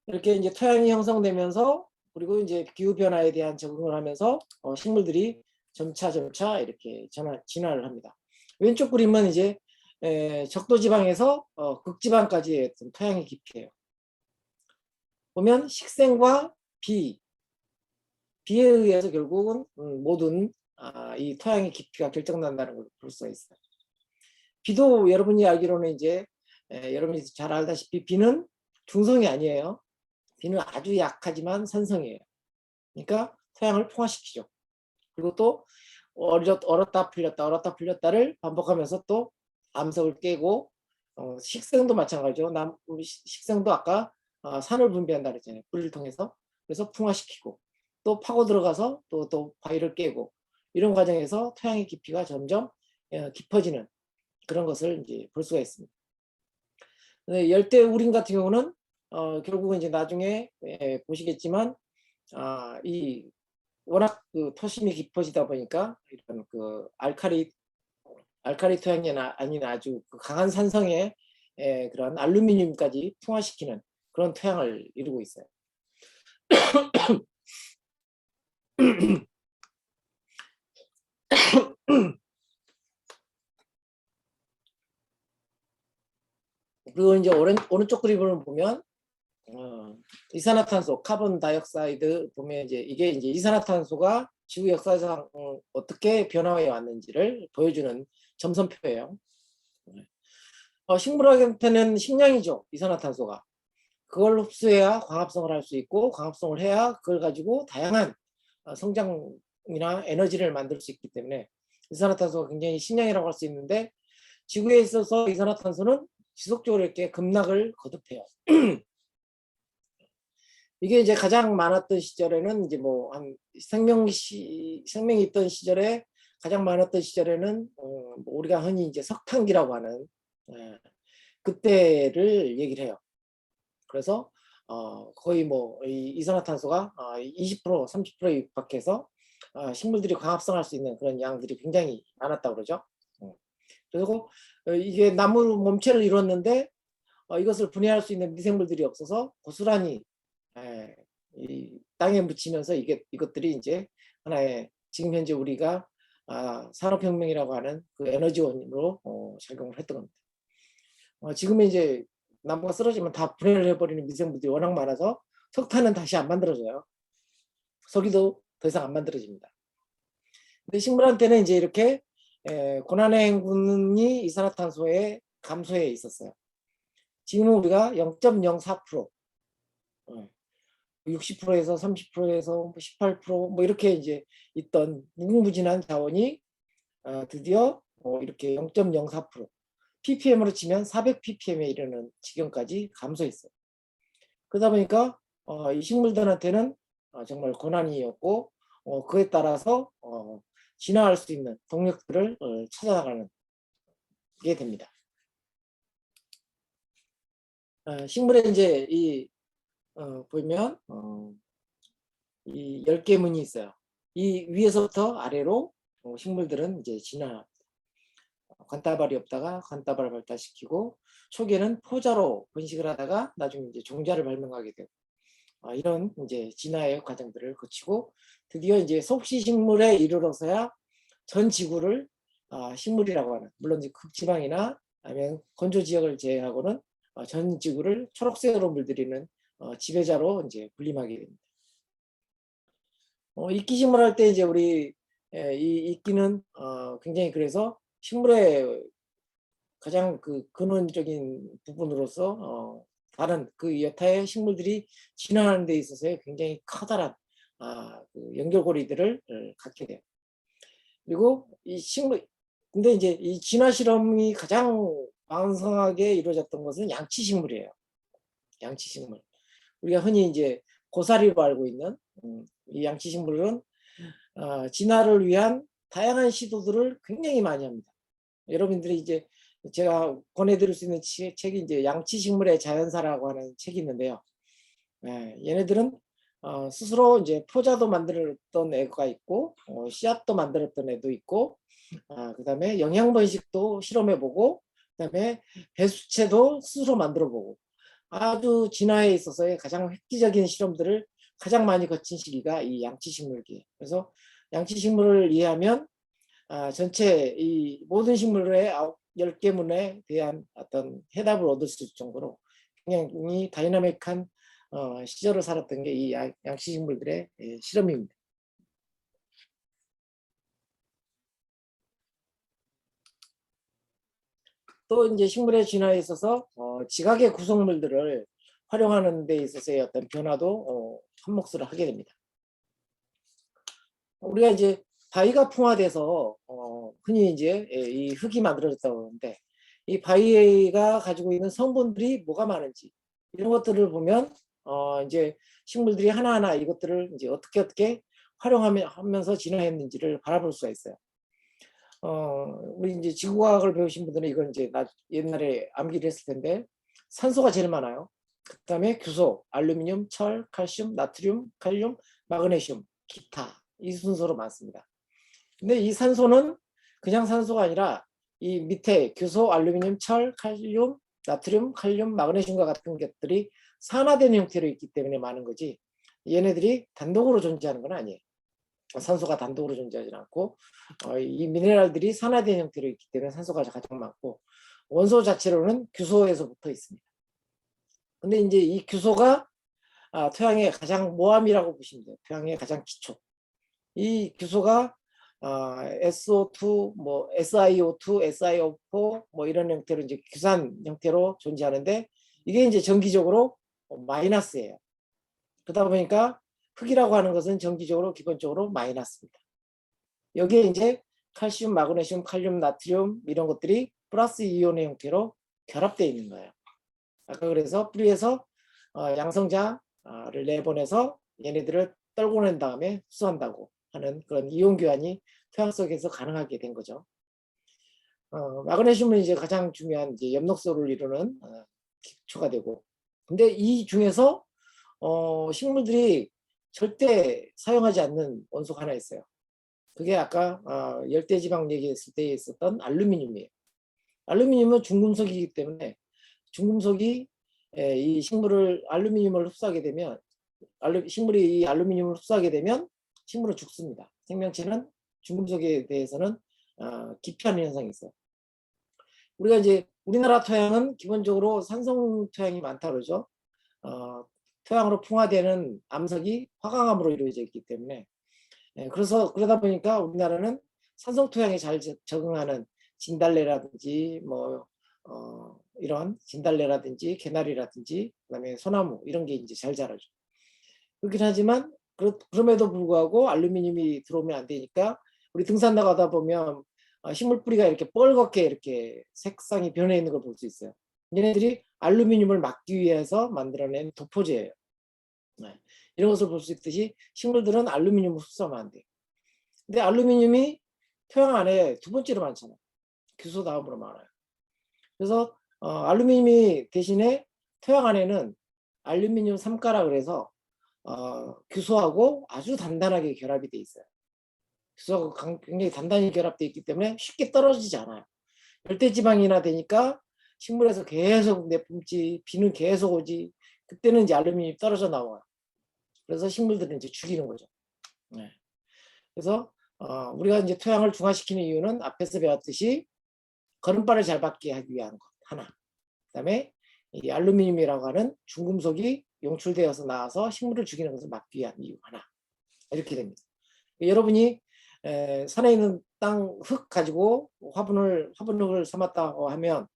이렇게 이제 토양이 형성되면서 그리고 이제 기후 변화에 대한 적응을 하면서 식물들이 점차 이렇게 진화를 합니다. 왼쪽 그림은 이제 적도 지방에서 극지방까지의 어떤 토양의 깊이예요. 보면 식생과 비에 의해서 결국은 모든 이 토양의 깊이가 결정난다는 걸 볼 수가 있어요. 비도 여러분이 알기로는 이제 여러분이 잘 알다시피 비는 중성이 아니에요. 비는 아주 약하지만 산성이에요. 그러니까 토양을 풍화시키죠. 그리고 또 얼었다 풀렸다를 반복하면서 또 암석을 깨고 식생도 마찬가지죠. 식생도 아까 산을 분비한다 그랬잖아요. 뿌리를 통해서. 그래서 풍화시키고 또 파고 들어가서 또 바위를 깨고 이런 과정에서 토양의 깊이가 점점 깊어지는 그런 것을 이제 볼 수가 있습니다. 열대 우림 같은 경우는 결국은 이제 나중에 보시겠지만 이 워낙 그 토심이 깊어지다 보니까 이런 그 알카리 토양이 아닌 아주 강한 산성의 그런 알루미늄까지 풍화시키는 그런 토양을 이루고 있어요. 그리고 이제 오른쪽 그림을 보면 이산화탄소, 카본 다이옥사이드 보면 이게 이제 이산화탄소가 지구 역사상 어떻게 변화해 왔는지를 보여주는 점선표예요. 식물학한테는 식량이죠, 이산화탄소가. 그걸 흡수해야 광합성을 할 수 있고 광합성을 해야 그걸 가지고 다양한 성장이나 에너지를 만들 수 있기 때문에 이산화탄소가 굉장히 식량이라고 할 수 있는데 지구에 있어서 이산화탄소는 지속적으로 이렇게 급락을 거듭해요. 이게 이제 가장 많았던 시절에는 이제 뭐 한 생명이 있던 시절에 가장 많았던 시절에는 우리가 흔히 이제 석탄기라고 하는 그때를 얘기를 해요. 그래서 거의 뭐 이산화탄소가 20% 30%에 육박해서 식물들이 광합성할 수 있는 그런 양들이 굉장히 많았다고 그러죠. 그리고 이게 나무 몸체를 이뤘는데 이것을 분해할 수 있는 미생물들이 없어서 고스란히 이 땅에 묻히면서 이것들이 이제 하나의 지금 현재 우리가 산업혁명이라고 하는 그 에너지원으로 작용을 했던 겁니다. 지금은 이제 나무가 쓰러지면 다 분해를 해버리는 미생물들이 워낙 많아서 석탄은 다시 안 만들어져요. 석유도 더 이상 안 만들어집니다. 근데 식물한테는 이제 이렇게 고난의 행군이 이산화탄소의 감소에 있었어요. 지금은 우리가 0.04%, 60%에서 30%에서 18% 이렇게 이제 있던 무궁무진한 자원이 드디어 이렇게 0.04%, ppm으로 치면 400ppm에 이르는 지경까지 감소했어요. 그러다 보니까 이 식물들한테는 정말 고난이었고 그에 따라서 진화할 수 있는 동력들을 찾아나가는 게 됩니다. 식물에 이제 보면 이 10개 문이 있어요. 이 위에서부터 아래로 식물들은 이제 진화. 관따발이 없다가 관따발을 발달시키고 초기에는 포자로 번식을 하다가 나중에 이제 종자를 발명하게 되고 이런 이제 진화의 과정들을 거치고 드디어 이제 속시식물에 이르러서야 전 지구를 식물이라고 하는, 물론 이제 극지방이나 아니면 건조 지역을 제외하고는 전 지구를 초록색으로 물들이는 지배자로 이제 군림하게 됩니다. 이끼식물 할 때 이제 우리 이 이끼는 굉장히 그래서 식물의 가장 그 근원적인 부분으로서 다른 그 여타의 식물들이 진화하는 데 있어서의 굉장히 커다란 그 연결고리들을 갖게 돼요. 그리고 이 식물, 근데 이제 이 진화 실험이 가장 왕성하게 이루어졌던 것은 양치식물이에요. 양치식물. 우리가 흔히 이제 고사리로 알고 있는 이 양치식물은 진화를 위한 다양한 시도들을 굉장히 많이 합니다. 여러분들이 이제 제가 권해드릴 수 있는 책이 이제 양치식물의 자연사라고 하는 책이 있는데요. 얘네들은 스스로 이제 포자도 만들었던 애가 있고 씨앗도 만들었던 애도 있고 그다음에 영양 번식도 실험해보고 그다음에 배수체도 스스로 만들어보고 아주 진화에 있어서의 가장 획기적인 실험들을 가장 많이 거친 시기가 이 양치식물기예요. 그래서 양치식물을 이해하면 전체 이 모든 식물의 10개 문에 대한 어떤 해답을 얻을 수 있을 정도로 굉장히 다이나믹한 시절을 살았던 게 이 양치식물들의 실험입니다. 또 이제 식물의 진화에 있어서 지각의 구성물들을 활용하는 데 있어서의 어떤 변화도 한몫을 하게 됩니다. 우리가 이제 바위가 풍화돼서 흔히 이제 이 흙이 만들어졌다고 하는데 이 바위가 가지고 있는 성분들이 뭐가 많은지 이런 것들을 보면 이제 식물들이 하나하나 이것들을 이제 어떻게 활용하면서 진화했는지를 바라볼 수가 있어요. 우리 이제 지구과학을 배우신 분들은 이건 이제 옛날에 암기를 했을 텐데 산소가 제일 많아요. 그다음에 규소, 알루미늄, 철, 칼슘, 나트륨, 칼륨, 마그네슘, 기타 이 순서로 많습니다. 근데 이 산소는 그냥 산소가 아니라 이 밑에 규소, 알루미늄, 철, 칼륨, 나트륨, 칼륨, 마그네슘과 같은 것들이 산화된 형태로 있기 때문에 많은 거지 얘네들이 단독으로 존재하는 건 아니에요. 산소가 단독으로 존재하지 않고 이 미네랄들이 산화된 형태로 있기 때문에 산소가 가장 많고 원소 자체로는 규소에서 붙어 있습니다. 근데 이제 이 규소가 토양의 가장 모함이라고 보시면 돼요. 토양의 가장 기초. 이 규소가 SO2, SiO2, SiO4 이런 형태로 이제 규산 형태로 존재하는데 이게 이제 정기적으로 마이너스예요. 그러다 보니까 흙이라고 하는 것은 정기적으로 기본적으로 마이너스입니다. 여기에 이제 칼슘, 마그네슘, 칼륨, 나트륨 이런 것들이 플러스 이온의 형태로 결합되어 있는 거예요. 아까 그래서 뿌리에서 양성자를 내보내서 얘네들을 떨고 낸 다음에 흡수한다고 하는 그런 이온 교환이 토양 속에서 가능하게 된 거죠. 마그네슘은 이제 가장 중요한 이제 엽록소를 이루는 기초가 되고, 근데 이 중에서 식물들이 절대 사용하지 않는 원소가 하나 있어요. 그게 아까 열대지방 얘기했을 때 있었던 알루미늄이에요. 알루미늄은 중금속이기 때문에 중금속이 이 식물을 알루미늄을 흡수하게 되면 식물이 이 알루미늄을 흡수하게 되면 식물은 죽습니다. 생명체는 중금속에 대해서는 기피하는 현상이 있어요. 우리가 이제 우리나라 토양은 기본적으로 산성 토양이 많다 그러죠. 토양으로 풍화되는 암석이 화강암으로 이루어져 있기 때문에 그래서 그러다 보니까 우리나라는 산성 토양에 잘 적응하는 진달래라든지 뭐 이런 진달래라든지 개나리라든지 그다음에 소나무 이런 게 이제 잘 자라죠. 그렇긴 하지만 그럼에도 불구하고 알루미늄이 들어오면 안 되니까 우리 등산 나가다 보면 식물 뿌리가 이렇게 뻘겋게 이렇게 색상이 변해 있는 걸 볼 수 있어요. 얘네들이 알루미늄을 막기 위해서 만들어낸 도포제예요. 네. 이런 것을 볼 수 있듯이 식물들은 알루미늄을 흡수하면 안 돼요. 근데 알루미늄이 토양 안에 두 번째로 많잖아요. 규소 다음으로 많아요. 그래서 알루미늄이 대신에 토양 안에는 알루미늄 3가라 그래서 규소하고 아주 단단하게 결합이 돼 있어요. 규소하고 굉장히 단단히 결합되어 있기 때문에 쉽게 떨어지지 않아요. 열대지방이나 되니까 식물에서 계속 내뿜지, 비는 계속 오지. 그때는 이제 알루미늄이 떨어져 나와요. 그래서 식물들은 이제 죽이는 거죠. 네. 그래서 우리가 이제 토양을 중화시키는 이유는 앞에서 배웠듯이 거름발을 잘 받게 하기 위한 것 하나. 그다음에 이 알루미늄이라고 하는 중금속이 용출되어서 나와서 식물을 죽이는 것을 막기 위한 이유 하나. 이렇게 됩니다. 여러분이 산에 있는 땅 흙 가지고 화분흙을 삼았다고 하면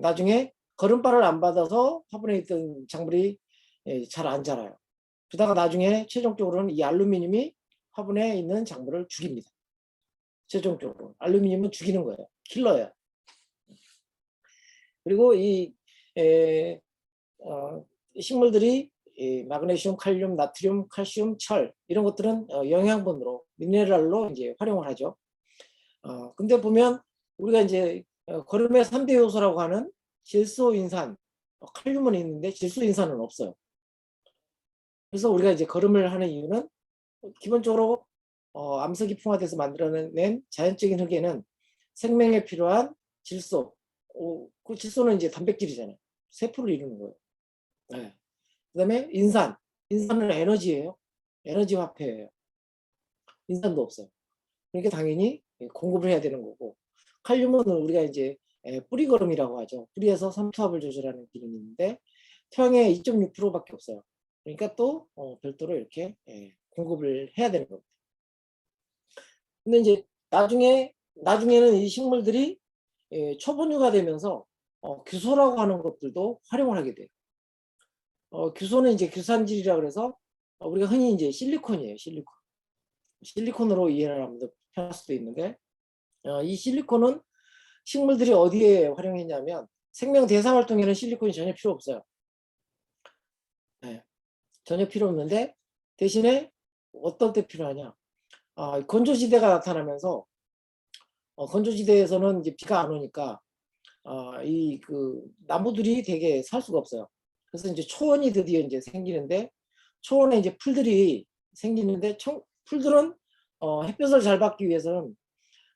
나중에 거름발을 안 받아서 화분에 있던 작물이 잘 안 자라요. 그러다가 나중에 최종적으로는 이 알루미늄이 화분에 있는 작물을 죽입니다. 최종적으로 알루미늄은 죽이는 거예요. 킬러예요. 그리고 이 식물들이 마그네슘, 칼륨, 나트륨, 칼슘, 철 이런 것들은 영양분으로 미네랄로 이제 활용을 하죠. 근데 보면 우리가 이제 거름의 3대 요소라고 하는 질소인산, 칼륨은 있는데 질소인산은 없어요. 그래서 우리가 이제 거름을 하는 이유는 기본적으로 암석이 풍화돼서 만들어낸 자연적인 흙에는 생명에 필요한 질소, 그 질소는 이제 단백질이잖아요. 세포를 이루는 거예요. 네. 그다음에 인산은 에너지예요. 에너지 화폐예요. 인산도 없어요. 그러니까 당연히 공급을 해야 되는 거고, 칼륨은 우리가 이제 뿌리거름이라고 하죠. 뿌리에서 삼투압을 조절하는 기능이 있는데 토양에 2.6%밖에 없어요. 그러니까 또 별도로 이렇게 공급을 해야 되는 겁니다. 근데 이제 나중에는 이 식물들이 초분유가 되면서 규소라고 하는 것들도 활용을 하게 돼요. 규소는 이제 규산질이라 그래서 우리가 흔히 이제 실리콘이에요. 실리콘으로 이해를 하면 더 편할 수도 있는데 이 실리콘은 식물들이 어디에 활용했냐면 생명 대사 활동에는 실리콘이 전혀 필요 없어요. 네, 전혀 필요 없는데 대신에 어떤 때 필요하냐? 건조지대가 나타나면서 건조지대에서는 이제 비가 안 오니까 이 그 나무들이 되게 살 수가 없어요. 그래서 이제 초원이 드디어 이제 생기는데 초원에 이제 풀들이 생기는데 풀들은 햇볕을 잘 받기 위해서는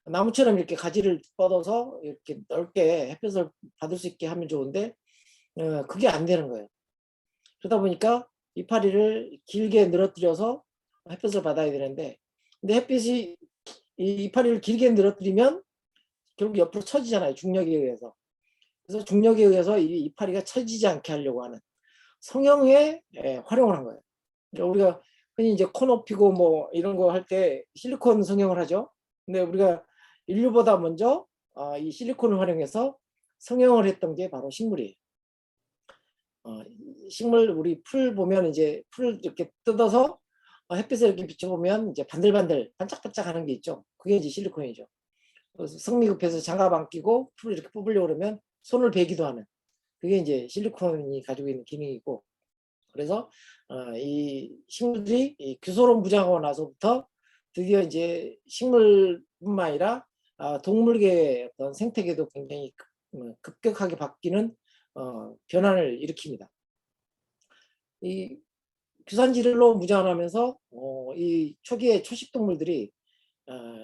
나무처럼 이렇게 가지를 뻗어서 이렇게 넓게 햇볕을 받을 수 있게 하면 좋은데 그게 안 되는 거예요. 그러다 보니까 이파리를 길게 늘어뜨려서 햇볕을 받아야 되는데 근데 햇빛이 이 이파리를 길게 늘어뜨리면 결국 옆으로 처지잖아요. 중력에 의해서. 그래서 중력에 의해서 이 이파리가 처지지 않게 하려고 하는 성형에 활용을 한 거예요. 우리가 흔히 이제 코 높이고 뭐 이런 거 할 때 실리콘 성형을 하죠. 근데 우리가 인류보다 먼저 이 실리콘을 활용해서 성형을 했던 게 바로 식물이에요. 식물 우리 풀 보면 이제 풀 이렇게 뜯어서 햇빛에 이렇게 비춰보면 이제 반들반들 반짝반짝하는 게 있죠. 그게 이제 실리콘이죠. 그래서 성미 급해서 장갑 안 끼고 풀을 이렇게 뽑으려고 그러면 손을 베기도 하는 그게 이제 실리콘이 가지고 있는 기능이고 그래서 이 식물들이 이 규소로 무장하고 나서부터 드디어 이제 식물뿐만 아니라 동물계의 어떤 생태계도 굉장히 급격하게 바뀌는 변화를 일으킵니다. 이 규산질로 무장하면서 이 초기의 초식동물들이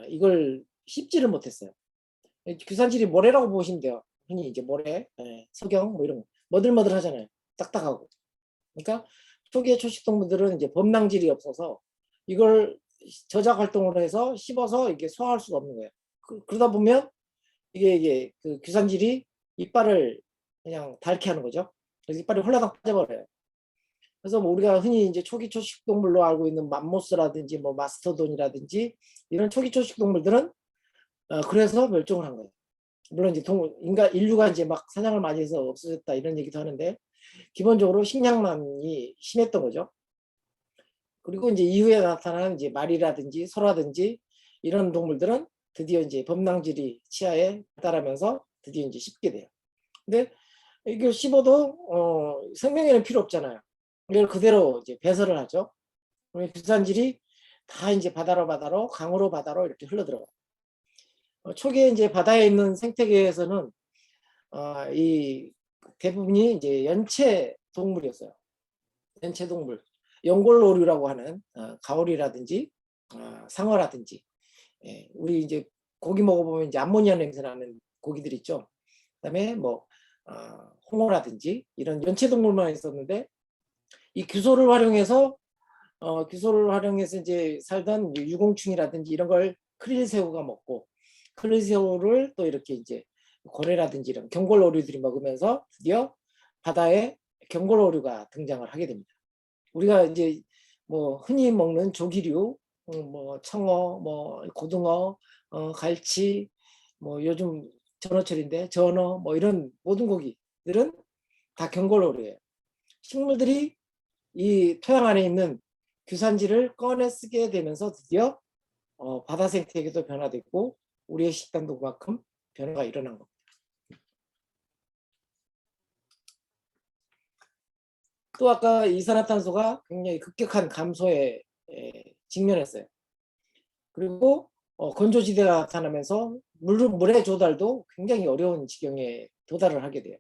이걸 씹지를 못했어요. 규산질이 모래라고 보시면 돼요. 흔히 이제 모래, 석영 뭐 이런 거 머들머들 하잖아요. 딱딱하고. 그러니까 초기의 초식 동물들은 이제 범낭질이 없어서 이걸 저작 활동을 해서 씹어서 이게 소화할 수가 없는 거예요. 그러다 보면 이게 그 규산질이 이빨을 그냥 닳게 하는 거죠. 그래서 이빨이 홀라당 빠져버려요. 그래서 뭐 우리가 흔히 이제 초기 초식 동물로 알고 있는 맘모스라든지 뭐 마스터돈이라든지 이런 초기 초식 동물들은 그래서 멸종을 한 거예요. 물론 이제 인류가 이제 막 사냥을 많이 해서 없어졌다 이런 얘기도 하는데 기본적으로 식량난이 심했던 거죠. 그리고 이제 이후에 나타나는 이제 말이라든지 소라든지 이런 동물들은 드디어 이제 범낭질이 치아에 따르면서 드디어 이제 씹게 돼요. 근데 이걸 씹어도 생명에는 필요 없잖아요. 이걸 그대로 이제 배설을 하죠. 규산질이 다 이제 바다로 강으로 바다로 이렇게 흘러 들어가요. 초기에 이제 바다에 있는 생태계에서는 이 대부분이 이제 연체 동물이었어요. 연체 동물, 연골오류라고 하는 가오리라든지 상어라든지, 예, 우리 이제 고기 먹어보면 이제 암모니아 냄새 나는 고기들 있죠. 그다음에 뭐 홍어라든지 이런 연체 동물만 있었는데 이 규소를 활용해서 이제 살던 유공충이라든지 이런 걸 크릴새우가 먹고 크릴새우를 또 이렇게 이제 고래라든지 이런 경골오류들이 먹으면서 드디어 바다에 경골오류가 등장을 하게 됩니다. 우리가 이제 뭐 흔히 먹는 조기류, 뭐 청어, 뭐 고등어, 갈치, 뭐 요즘 전어철인데 전어, 뭐 이런 모든 고기들은 다 경골오류예요. 식물들이 이 토양 안에 있는 규산지를 꺼내 쓰게 되면서 드디어 바다 생태계도 변화됐고 우리의 식단도 그만큼 변화가 일어난 겁니다. 또 아까 이산화탄소가 굉장히 급격한 감소에 직면했어요. 그리고 건조지대가 나타나면서 물의 조달도 굉장히 어려운 지경에 도달을 하게 돼요.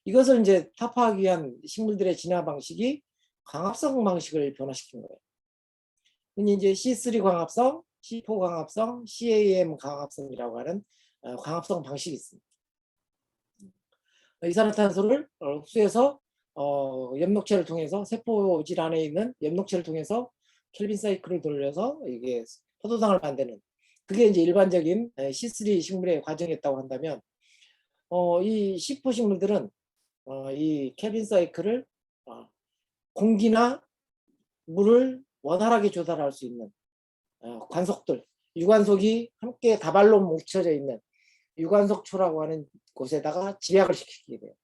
이것을 이제 타파하기 위한 식물들의 진화 방식이 광합성 방식을 변화시킨 거예요. 흔히 이제 C3 광합성, C4 광합성, CAM 광합성이라고 하는 광합성 방식이 있습니다. 이산화탄소를 흡수해서 엽록체를 통해서 세포질 안에 있는 엽록체를 통해서 켈빈 사이클을 돌려서 이게 포도당을 만드는 그게 이제 일반적인 C3 식물의 과정이었다고 한다면 이 C4 식물들은 이 켈빈 사이클을 공기나 물을 원활하게 조달할 수 있는 관속들, 유관속이 함께 다발로 뭉쳐져 있는 유관속초라고 하는 곳에다가 집약을 시키게 돼요.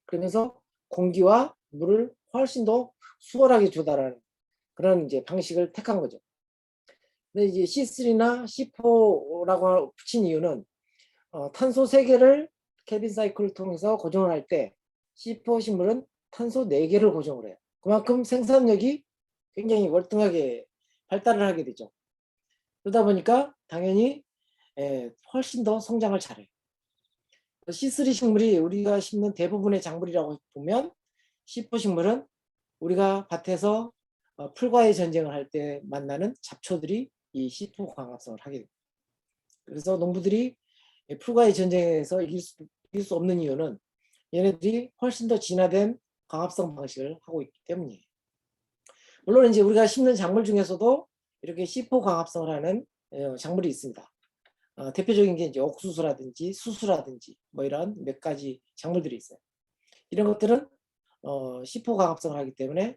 그러면서 공기와 물을 훨씬 더 수월하게 조달하는 그런 이제 방식을 택한 거죠. 근데 이제 C3나 C4라고 붙인 이유는 탄소 3개를 켈빈 사이클을 통해서 고정을 할 때 C4 식물은 탄소 4개를 고정을 해요. 그만큼 생산력이 굉장히 월등하게 발달을 하게 되죠. 그러다 보니까 당연히 훨씬 더 성장을 잘해요. C3 식물이 우리가 심는 대부분의 작물이라고 보면 C4 식물은 우리가 밭에서 풀과의 전쟁을 할 때 만나는 잡초들이 이 C4 광합성을 하게 됩니다. 그래서 농부들이 풀과의 전쟁에서 이길 수 없는 이유는 얘네들이 훨씬 더 진화된 광합성 방식을 하고 있기 때문이에요. 물론 이제 우리가 심는 작물 중에서도 이렇게 C4 광합성을 하는 작물이 있습니다. 대표적인 게 이제 옥수수라든지 수수라든지 뭐 이런 몇 가지 작물들이 있어요. 이런 것들은 C4 광합성을 하기 때문에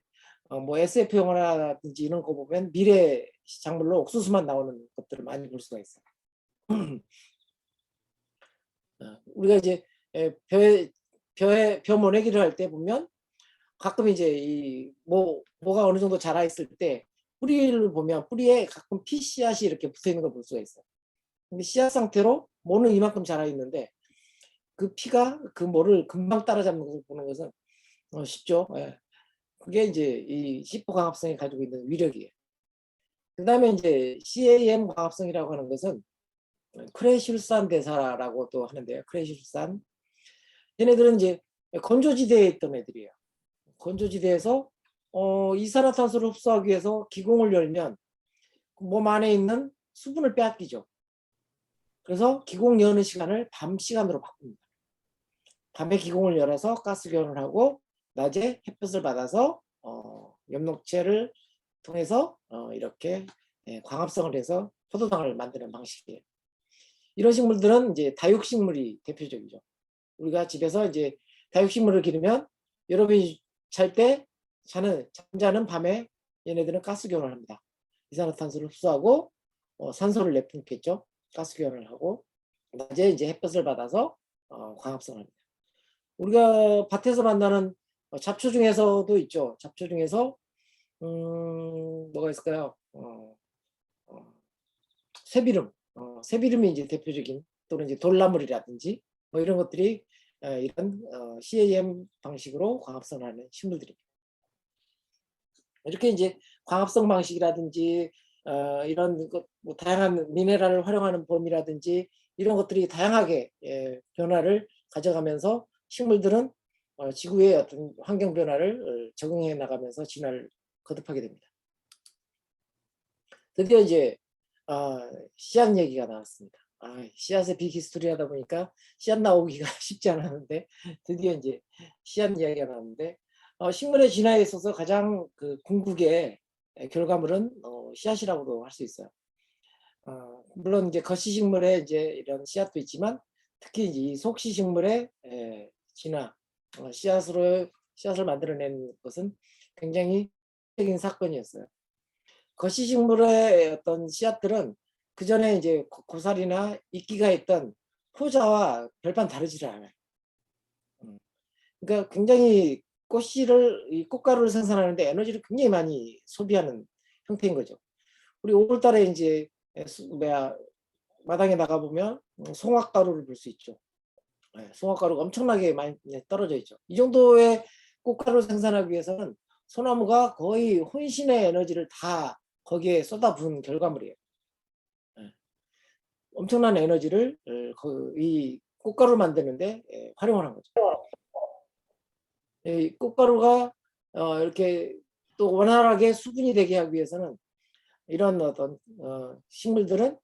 뭐 SF 영화라든지 이런 거 보면 미래 작물로 옥수수만 나오는 것들을 많이 볼 수가 있어요. 우리가 이제 벼 모내기를 할 때 보면 가끔 이제 이 뭐가 어느 정도 자라 있을 때 뿌리를 보면 뿌리에 가끔 피 씨앗이 이렇게 붙어 있는 걸 볼 수가 있어요. 근데 씨앗 상태로 모는 이만큼 자라 있는데 그 피가 그 모를 금방 따라잡는 것을 보는 것은 쉽죠. 예. 그게 이제 이 C4 광합성이 가지고 있는 위력이에요. 그 다음에 이제 CAM 광합성이라고 하는 것은 크레슐산 대사라고 또 하는데요. 크레슐산. 얘네들은 이제 건조지대에 있던 애들이에요. 건조지대에서 이산화탄소를 흡수하기 위해서 기공을 열면 몸 안에 있는 수분을 빼앗기죠. 그래서 기공 여는 시간을 밤 시간으로 바꿉니다. 밤에 기공을 열어서 가스 교환을 하고 낮에 햇볕을 받아서 엽록체를 통해서 이렇게 광합성을 해서 포도당을 만드는 방식이에요. 이런 식물들은 이제 다육식물이 대표적이죠. 우리가 집에서 이제 다육식물을 기르면 여러분이 잠자는 밤에 얘네들은 가스 교환을 합니다. 이산화탄소를 흡수하고 산소를 내뿜겠죠. 가스 교환을 하고 낮에 이제 햇볕을 받아서 광합성을 합니다. 우리가 밭에서 만나는 잡초 중에서도 있죠. 잡초 중에서 뭐가 있을까요? 새비름, 새비름이 이제 대표적인 또는 이제 돌나물이라든지 뭐 이런 것들이 이런 CAM 방식으로 광합성하는 식물들입니다. 이렇게 이제 광합성 방식이라든지 이런 것, 뭐 다양한 미네랄을 활용하는 범위라든지 이런 것들이 다양하게 변화를 가져가면서 식물들은 지구의 어떤 환경 변화를 적응해 나가면서 진화를 거듭하게 됩니다. 드디어 이제 씨앗 얘기가 나왔습니다. 씨앗의 빅히스토리 하다 보니까 씨앗 나오기가 쉽지 않았는데 드디어 이제 씨앗 이야기가 나왔는데 식물의 진화에 있어서 가장 그 궁극의 결과물은 씨앗이라고도 할 수 있어요. 물론 이제 거시식물의 이제 이런 씨앗도 있지만 특히 이제 이 속시식물의 진화, 씨앗을 만들어낸 것은 굉장히 적인 사건이었어요. 거시식물의 어떤 씨앗들은 그 전에 이제 고사리나 이끼가 있던 포자와 별반 다르지를 않아요. 그러니까 굉장히 이 꽃가루를 생산하는데 에너지를 굉장히 많이 소비하는 형태인 거죠. 우리 5월달에 이제 마당에 나가 보면 송화가루를 볼 수 있죠. 송화가루가 엄청나게 많이 떨어져 있죠. 이 정도의 꽃가루를 생산하기 위해서는 소나무가 거의 혼신의 에너지를 다 거기에 쏟아부은 결과물이에요. 엄청난 에너지를 이 꽃가루를 만드는데 활용을 한 거죠. 이 꽃가루가 이렇게 또 원활하게 수분이 되게 하기 위해서는 이런 어떤 식물들은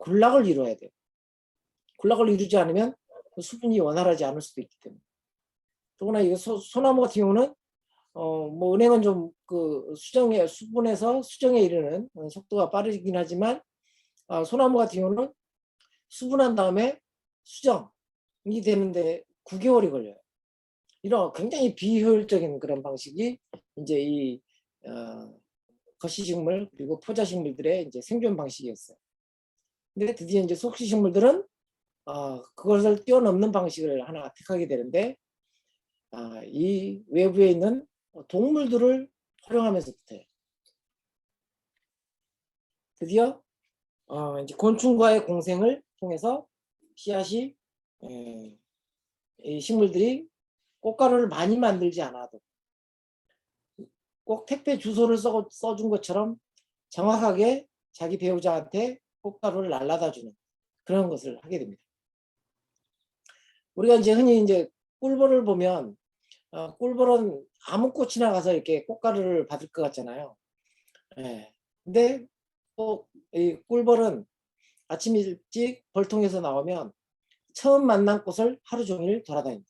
군락을 이루어야 돼요. 군락을 이루지 않으면 그 수분이 원활하지 않을 수도 있기 때문에. 더구나 이거 소나무 같은 경우는 뭐 은행은 좀 그 수분에서 수정에 이르는 속도가 빠르긴 하지만 소나무 같은 경우는 수분한 다음에 수정이 되는데 9개월이 걸려요. 이런 굉장히 비효율적인 그런 방식이 이제 이 거시식물 그리고 포자식물들의 이제 생존 방식이었어요. 근데 드디어 이제 속시식물들은 그것을 뛰어넘는 방식을 하나 택하게 되는데 이 외부에 있는 동물들을 활용하면서부터요. 드디어 이제 곤충과의 공생을 통해서 씨앗이 이 식물들이 꽃가루를 많이 만들지 않아도 꼭 택배 주소를 써준 것처럼 정확하게 자기 배우자한테 꽃가루를 날라다 주는 그런 것을 하게 됩니다. 우리가 이제 흔히 이제 꿀벌을 보면 꿀벌은 아무 꽃이나 가서 이렇게 꽃가루를 받을 것 같잖아요. 근데 또 이 꿀벌은 아침 일찍 벌통에서 나오면 처음 만난 꽃을 하루 종일 돌아다닙니다.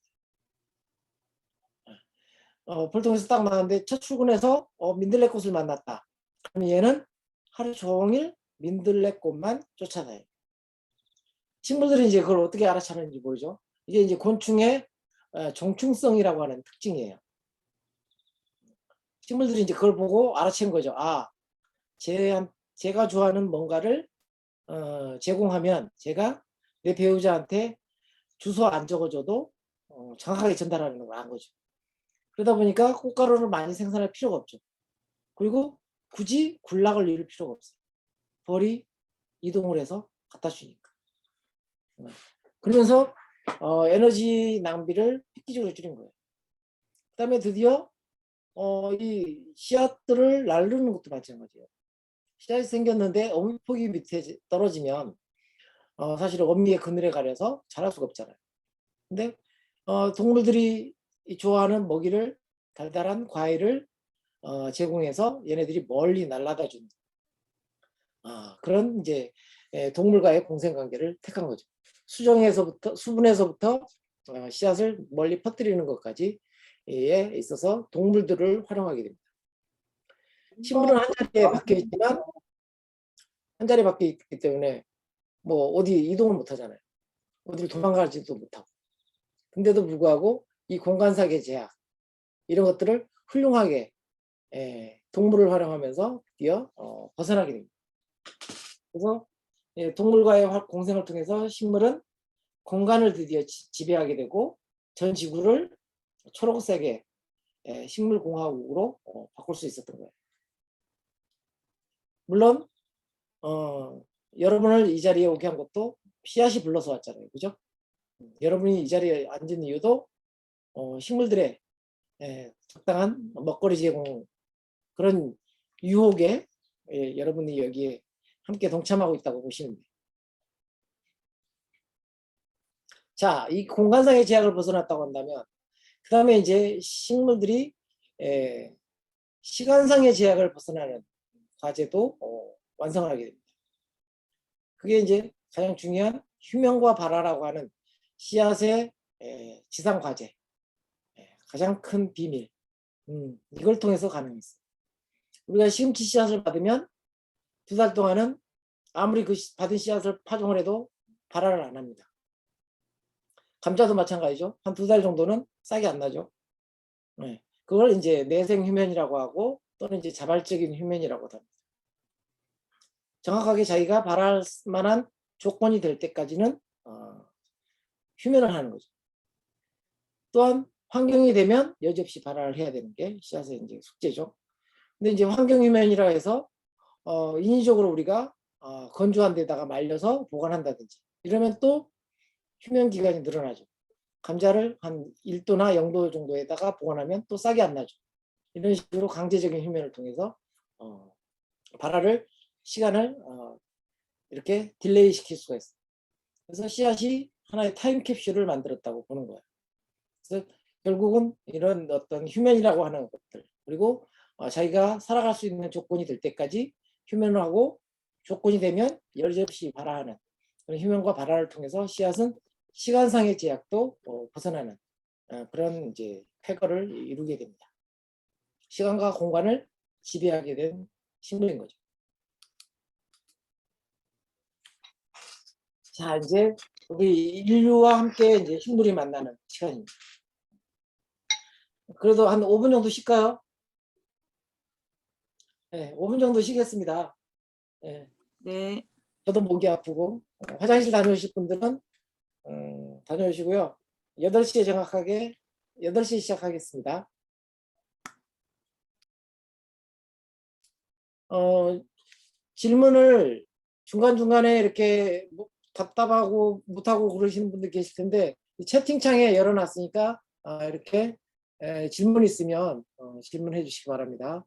벌통에서 딱 나왔는데 첫 출근해서 민들레꽃을 만났다. 그럼 얘는 하루 종일 민들레꽃만 쫓아다녀요. 친구들이 이제 그걸 어떻게 알아차리는지 모르죠. 이게 이제 곤충의 종충성이라고 하는 특징이에요. 친구들이 이제 그걸 보고 알아챈 거죠. 제가 좋아하는 뭔가를 제공하면 제가 내 배우자한테 주소 안 적어줘도 정확하게 전달하는 걸 안 거죠. 그러다 보니까 꽃가루를 많이 생산할 필요가 없죠. 그리고 굳이 군락을 이룰 필요가 없어요. 벌이 이동을 해서 갖다 주니까. 그러면서 에너지 낭비를 획기적으로 줄인 거예요. 그 다음에 드디어 이 씨앗들을 나르는 것도 마찬가지예요. 씨앗이 생겼는데 어미폭이 밑에 떨어지면 사실 어미의 그늘에 가려서 자랄 수가 없잖아요. 근데 동물들이 좋아하는 먹이를 달달한 과일을 제공해서 얘네들이 멀리 날아다 주는 그런 이제 동물과의 공생관계를 택한 거죠. 수분에서부터 씨앗을 멀리 퍼뜨리는 것까지에 있어서 동물들을 활용하게 됩니다. 식물은 한 자리에 박혀 있지만 한 자리에 박혀 있기 때문에 뭐 어디 이동을 못 하잖아요. 어디를 도망가지도 못하고. 근데도 불구하고 이 공간사계 제약 이런 것들을 훌륭하게 동물을 활용하면서 드디어 벗어나게 됩니다. 그래서 동물과의 공생을 통해서 식물은 공간을 드디어 지배하게 되고 전 지구를 초록색의 식물공화국으로 바꿀 수 있었던 거예요. 물론 여러분을 이 자리에 오게 한 것도 씨앗이 불러서 왔잖아요. 그죠? 여러분이 이 자리에 앉은 이유도 식물들의 적당한 먹거리 제공 그런 유혹에 여러분이 여기에 함께 동참하고 있다고 보시면 돼요. 자, 이 공간상의 제약을 벗어났다고 한다면 그 다음에 이제 식물들이 시간상의 제약을 벗어나는 과제도 완성을 하게 됩니다. 그게 이제 가장 중요한 휴면과 발화라고 하는 씨앗의 지상 과제, 가장 큰 비밀. 이걸 통해서 가능했어요. 우리가 시금치 씨앗을 받으면 2달 동안은 아무리 그 받은 씨앗을 파종을 해도 발화를 안 합니다. 감자도 마찬가지죠. 한 2달 정도는 싹이 안 나죠. 그걸 이제 내생 휴면이라고 하고 또는 이제 자발적인 휴면이라고 합니다. 정확하게 자기가 발할 만한 조건이 될 때까지는 휴면을 하는 거죠. 또한 환경이 되면 여지없이 발화를 해야 되는 게 씨앗의 이제 숙제죠. 근데 이제 환경 휴면이라 해서 인위적으로 우리가 건조한 데다가 말려서 보관한다든지 이러면 또 휴면 기간이 늘어나죠. 감자를 한 1도나 0도 정도에다가 보관하면 또 싹이 안 나죠. 이런 식으로 강제적인 휴면을 통해서 발화를 시간을 이렇게 딜레이 시킬 수가 있어요. 그래서 씨앗이 하나의 타임캡슐을 만들었다고 보는 거예요. 그래서 결국은 이런 어떤 휴면이라고 하는 것들 그리고 자기가 살아갈 수 있는 조건이 될 때까지 휴면을 하고 조건이 되면 여지없이 발화하는 그런 휴면과 발화를 통해서 씨앗은 시간상의 제약도 벗어나는 그런 이제 쾌거를 이루게 됩니다. 시간과 공간을 지배하게 된 식물인 거죠. 자, 이제 우리 인류와 함께 이제 식물이 만나는 시간입니다. 그래도 한 5분 정도 쉴까요? 네, 5분 정도 쉬겠습니다. 네. 네. 저도 목이 아프고 화장실 다녀오실 분들은 다녀오시고요. 8시에 정확하게 8시에 시작하겠습니다. 질문을 중간중간에 이렇게 답답하고 못하고 그러시는 분들 계실 텐데 채팅창에 열어놨으니까 이렇게 질문 있으면 질문해 주시기 바랍니다.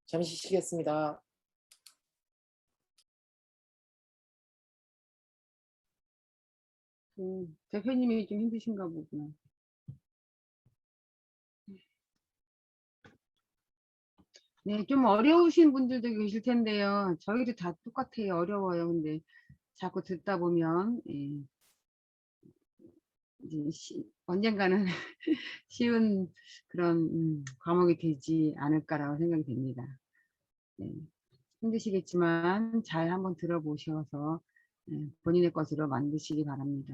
잠시 쉬겠습니다. 대표님이 좀 힘드신가 보구나. 네, 좀 어려우신 분들도 계실 텐데요. 저희도 다 똑같아요. 어려워요. 근데 자꾸 듣다 보면 이제 언젠가는 쉬운 그런 과목이 되지 않을까라고 생각이 됩니다. 네, 힘드시겠지만 잘 한번 들어보셔서 본인의 것으로 만드시기 바랍니다.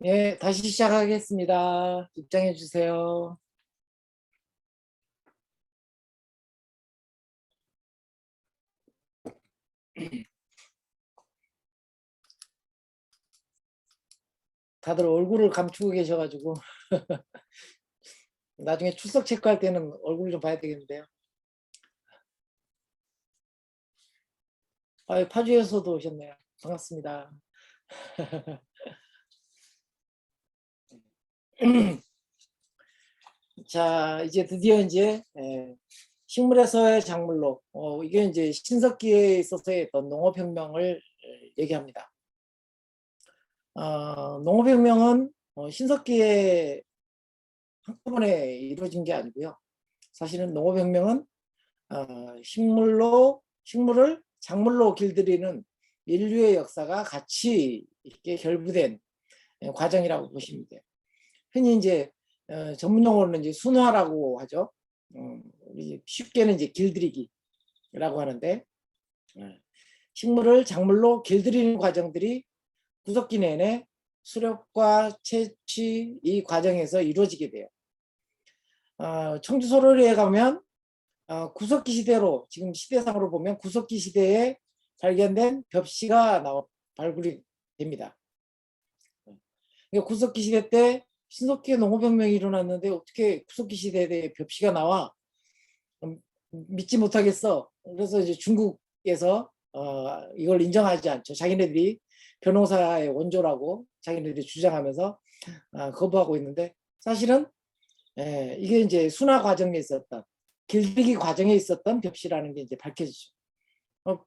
예, 다시 시작하겠습니다. 입장해 주세요. 다들 얼굴을 감추고 계셔가지고 나중에 출석 체크할 때는 얼굴 좀 봐야 되겠는데요. 아, 파주에서도 오셨네요. 반갑습니다. 자, 이제 드디어 이제 식물에서의 작물로 이게 이제 신석기에 있어서의 어떤 농업혁명을 얘기합니다. 농업혁명은 신석기에 한꺼번에 이루어진 게 아니고요. 사실은 농업혁명은 식물을 작물로 길들이는 인류의 역사가 같이 이렇게 결부된 과정이라고 보시면 돼요. 흔히 이제 전문 용어로는 이제 순화라고 하죠. 우리 쉽게는 이제 길들이기라고 하는데 식물을 작물로 길들이는 과정들이 구석기 내내 수렵과 채취 이 과정에서 이루어지게 돼요. 청주 소로리에 가면 구석기 시대로 지금 시대상으로 보면 구석기 시대에 발견된 벽시가 발굴이 됩니다. 그러니까 구석기 시대 때 신석기에 농업혁명이 일어났는데 어떻게 구석기 시대에 벽시가 나와? 믿지 못하겠어. 그래서 이제 중국에서 이걸 인정하지 않죠. 자기네들이 벼농사의 원조라고 자기네들이 주장하면서 거부하고 있는데 사실은 이게 이제 순화 과정에 있었던 길들이기 과정에 있었던 벽시라는 게 이제 밝혀지죠.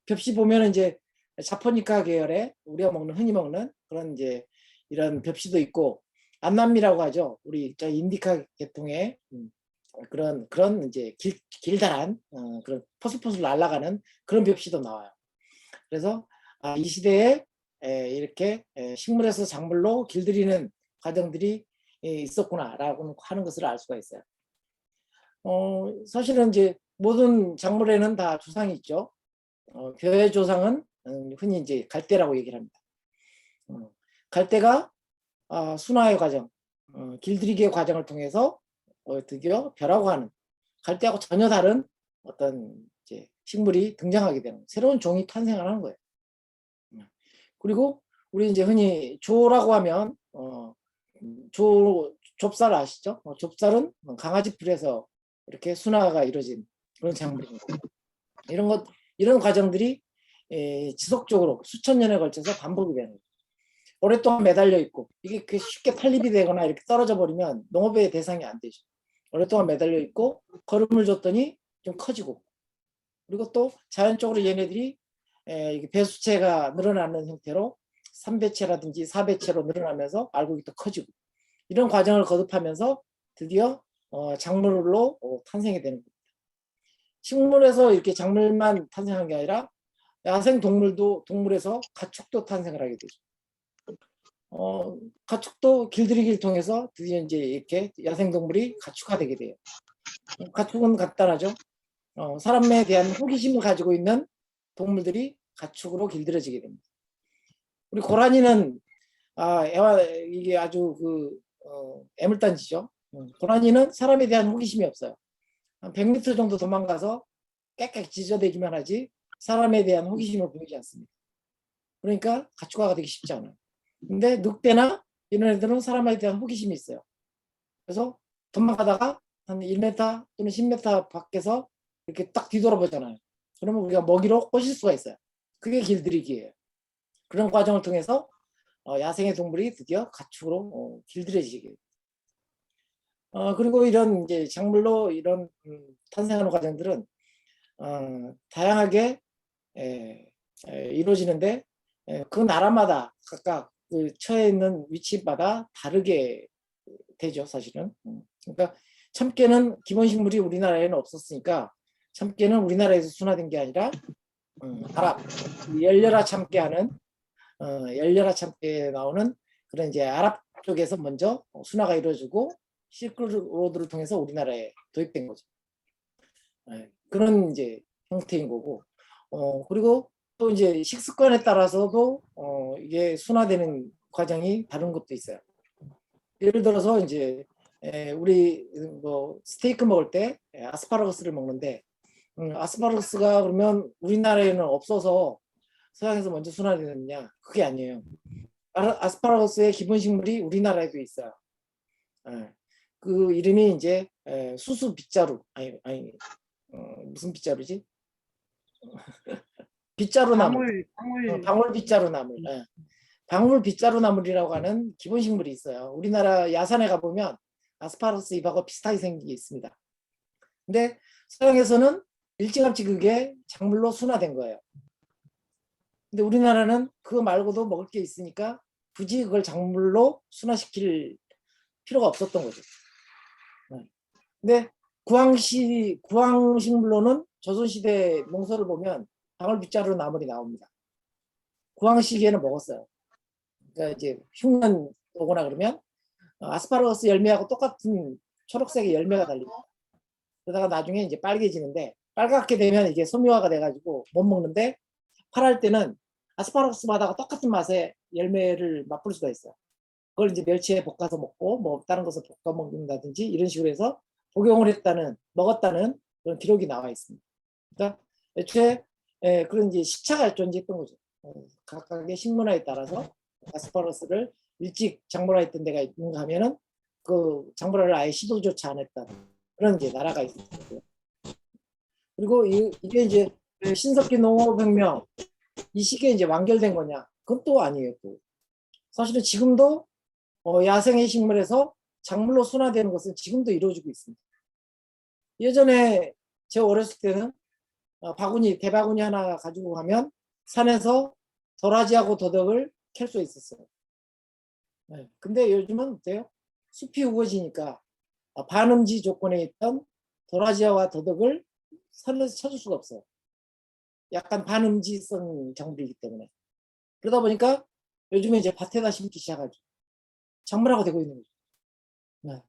벽시 보면은 이제 자포니카 계열의 우리가 먹는 흔히 먹는 그런 이제 이런 벽시도 있고 안남미라고 하죠. 우리 저 인디카 계통의 그런 이제 길다란 그런 포슬포슬 날아가는 그런 벽시도 나와요. 그래서 이 시대에 이렇게 식물에서 작물로 길들이는 과정들이 있었구나라고 하는 것을 알 수가 있어요. 사실은 이제 모든 작물에는 다 조상이 있죠. 교회 조상은 흔히 이제 갈대라고 얘기를 합니다. 갈대가 순화의 과정, 길들이기의 과정을 통해서 드디어 벼라고 하는 갈대하고 전혀 다른 어떤 이제 식물이 등장하게 되는 새로운 종이 탄생을 하는 거예요. 그리고 우리 이제 흔히 조라고 하면 좁쌀 아시죠? 좁쌀은 강아지 풀에서 이렇게 순화가 이루어진 그런 작물입니다. 이런 과정들이 지속적으로 수천 년에 걸쳐서 반복이 되는 거예요. 오랫동안 매달려 있고 이게 쉽게 탄립이 되거나 이렇게 떨어져 버리면 농업의 대상이 안 되죠. 오랫동안 매달려 있고 거름을 줬더니 좀 커지고 그리고 또 자연적으로 얘네들이 이게 배수체가 늘어나는 형태로 3배체라든지 4배체로 늘어나면서 알곡이 또 커지고 이런 과정을 거듭하면서 드디어 작물로 탄생이 되는 겁니다. 식물에서 이렇게 작물만 탄생한 게 아니라 야생 동물에서 가축도 탄생을 하게 되죠. 가축도 길들이기를 통해서 드디어 이제 이렇게 야생동물이 가축화되게 돼요. 가축은 간단하죠. 사람에 대한 호기심을 가지고 있는 동물들이 가축으로 길들여지게 됩니다. 우리 고라니는 이게 아주 애물단지죠. 고라니는 사람에 대한 호기심이 없어요. 한 100m 정도 도망가서 깨끗이 짖어대기만 하지 사람에 대한 호기심을 보이지 않습니다. 그러니까 가축화가 되기 쉽지 않아요. 근데 늑대나 이런 애들은 사람에 대한 호기심이 있어요. 그래서 도망가다가 한 1m 또는 10m 밖에서 이렇게 딱 뒤돌아보잖아요. 그러면 우리가 먹이로 꼬실 수가 있어요. 그게 길들이기예요. 그런 과정을 통해서 야생의 동물이 드디어 가축으로 길들여지게 돼요. 그리고 이런 이제 작물로 이런 탄생하는 과정들은 다양하게 이루어지는데 그 나라마다 각각 그 처해 있는 위치마다 다르게 되죠, 사실은. 그러니까 참깨는 기본 식물이 우리나라에는 없었으니까 참깨는 우리나라에서 순화된 게 아니라 아랍 열려라 참깨하는 열려라 참깨에 나오는 그런 이제 아랍 쪽에서 먼저 순화가 이루어지고 실크로드를 통해서 우리나라에 도입된 거죠. 그런 이제 형태인 거고, 그리고 또 이제 식습관에 따라서도 이게 순화되는 과정이 다른 것도 있어요. 예를 들어서 이제 우리 뭐 스테이크 먹을 때 아스파라거스를 먹는데 아스파라거스가 그러면 우리나라에는 없어서 서양에서 먼저 순화되느냐? 그게 아니에요. 아스파라거스의 기본 식물이 우리나라에도 있어요. 그 이름이 이제 수수 빗자루 아니 무슨 빗자루지? 빗자루 나물. 방울 빗자루 나물. 방울 빗자루 나물이라고 하는 기본 식물이 있어요. 우리나라 야산에 가보면 아스파라거스 잎하고 비슷하게 생긴 게 있습니다. 근데 서양에서는 일찌감치 그게 작물로 순화된 거예요. 근데 우리나라는 그거 말고도 먹을 게 있으니까 굳이 그걸 작물로 순화시킬 필요가 없었던 거죠. 근데 구황식물로는 조선시대 농서를 보면 방울빗자루 나물이 나옵니다. 구황시기에는 먹었어요. 그러니까 이제 흉년 오거나 그러면 아스파라거스 열매하고 똑같은 초록색의 열매가 달립니다. 그러다가 나중에 이제 빨개지는데 빨갛게 되면 이게 섬유화가 돼가지고 못 먹는데 파랄 때는 아스파라거스마다 똑같은 맛의 열매를 맛볼 수가 있어요. 그걸 이제 멸치에 볶아서 먹고 뭐 다른 것을 볶아 먹는다든지 이런 식으로 해서 복용을 먹었다는 그런 기록이 나와 있습니다. 그러니까 애초에 그런 이제 시차가 존재했던 거죠. 각각의 식문화에 따라서 아스파라거스를 일찍 작물화했던 데가 있는가 하면은 그 작물화를 아예 시도조차 안 했던 그런 이제 나라가 있었고요. 그리고 이게 이제 신석기 농업혁명 이 시기에 이제 완결된 거냐? 그건 또 아니에요. 또. 사실은 지금도 야생의 식물에서 작물로 순화되는 것은 지금도 이루어지고 있습니다. 예전에 제 어렸을 때는 바구니, 대바구니 하나 가지고 가면 산에서 도라지하고 도덕을 캘 수 있었어요. 네. 근데 요즘은 어때요? 숲이 우거지니까 반음지 조건에 있던 도라지와 도덕을 산에서 찾을 수가 없어요. 약간 반음지성 작물이기 때문에. 그러다 보니까 요즘에 이제 밭에다 심기 시작하죠. 작물화가 되고 있는 거죠. 네.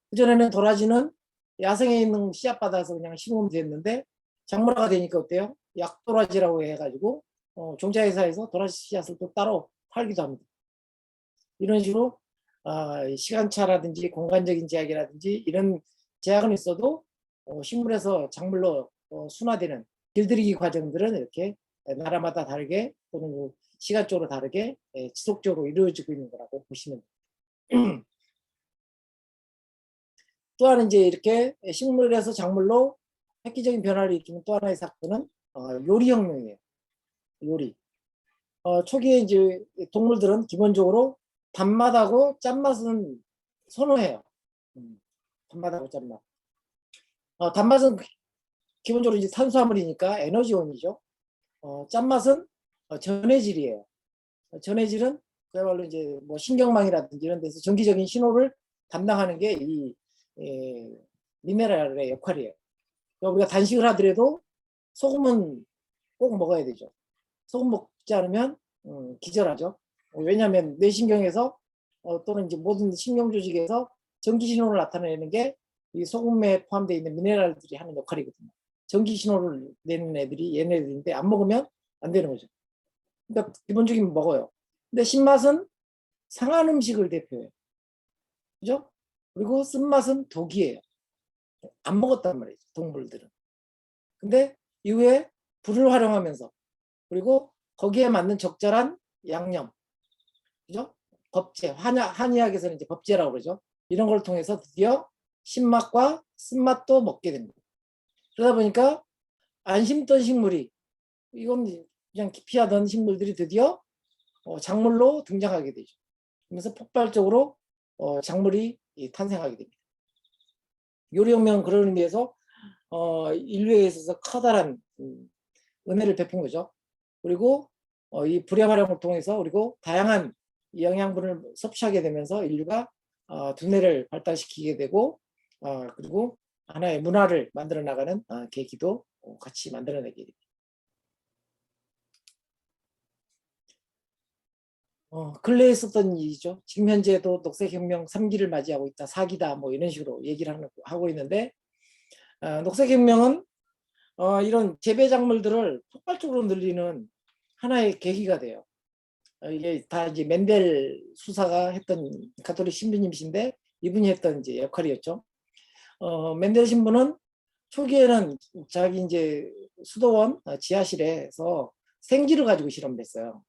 그전에는 도라지는 야생에 있는 씨앗 받아서 그냥 심으면 됐는데 작물화가 되니까 어때요? 약도라지라고 해가지고 종자회사에서 도라지 씨앗을 또 따로 팔기도 합니다. 이런 식으로 시간차라든지 공간적인 제약이라든지 이런 제약은 있어도 식물에서 작물로 순화되는 길들이기 과정들은 이렇게 나라마다 다르게 또는 시간적으로 다르게 지속적으로 이루어지고 있는 거라고 보시면 됩니다. 또한 이제 이렇게 식물에서 작물로 획기적인 변화를 일으키는 또 하나의 사건은 요리혁명이에요. 요리. 초기에 이제 동물들은 기본적으로 단맛하고 짠맛은 선호해요. 단맛하고 짠맛. 단맛은 기본적으로 이제 탄수화물이니까 에너지원이죠. 짠맛은 전해질이에요. 전해질은 그야말로 이제 뭐 신경망이라든지 이런 데서 전기적인 신호를 담당하는 게 이 미네랄의 역할이에요. 그러니까 우리가 단식을 하더라도 소금은 꼭 먹어야 되죠. 소금 먹지 않으면 기절하죠. 왜냐하면 뇌신경에서 또는 이제 모든 신경 조직에서 전기 신호를 나타내는 게 이 소금에 포함되어 있는 미네랄들이 하는 역할이거든요. 전기 신호를 내는 애들이 얘네들인데 안 먹으면 안 되는 거죠. 그러니까 기본적인 먹어요. 근데 신맛은 상한 음식을 대표해요. 그죠? 그리고 쓴맛은 독이에요. 안 먹었단 말이죠. 동물들은. 근데 이후에 불을 활용하면서 그리고 거기에 맞는 적절한 양념, 그죠? 법제, 한의학에서는 이제 법제라고 그러죠. 이런 걸 통해서 드디어 신맛과 쓴맛도 먹게 됩니다. 그러다 보니까 안 심던 식물이 이건 그냥 기피하던 식물들이 드디어 작물로 등장하게 되죠. 그러면서 폭발적으로 작물이 탄생하게 됩니다. 요리혁명은 그런 의미에서 인류에 있어서 커다란 은혜를 베푼 거죠. 그리고 이 불의 활용을 통해서 그리고 다양한 영양분을 섭취하게 되면서 인류가 두뇌를 발달시키게 되고 그리고 하나의 문화를 만들어 나가는 계기도 같이 만들어내게 됩니다. 근래에 있었던 일이죠. 지금 현재도 녹색혁명 3기를 맞이하고 있다, 4기다 뭐 이런 식으로 얘기를 하고 있는데 녹색혁명은 이런 재배 작물들을 폭발적으로 늘리는 하나의 계기가 돼요. 이게 다 이제 맨델 수사가 했던 가톨릭 신부님이신데 이분이 했던 이제 역할이었죠. 맨델 신부는 초기에는 자기 이제 수도원 지하실에서 생지를 가지고 실험을 했어요.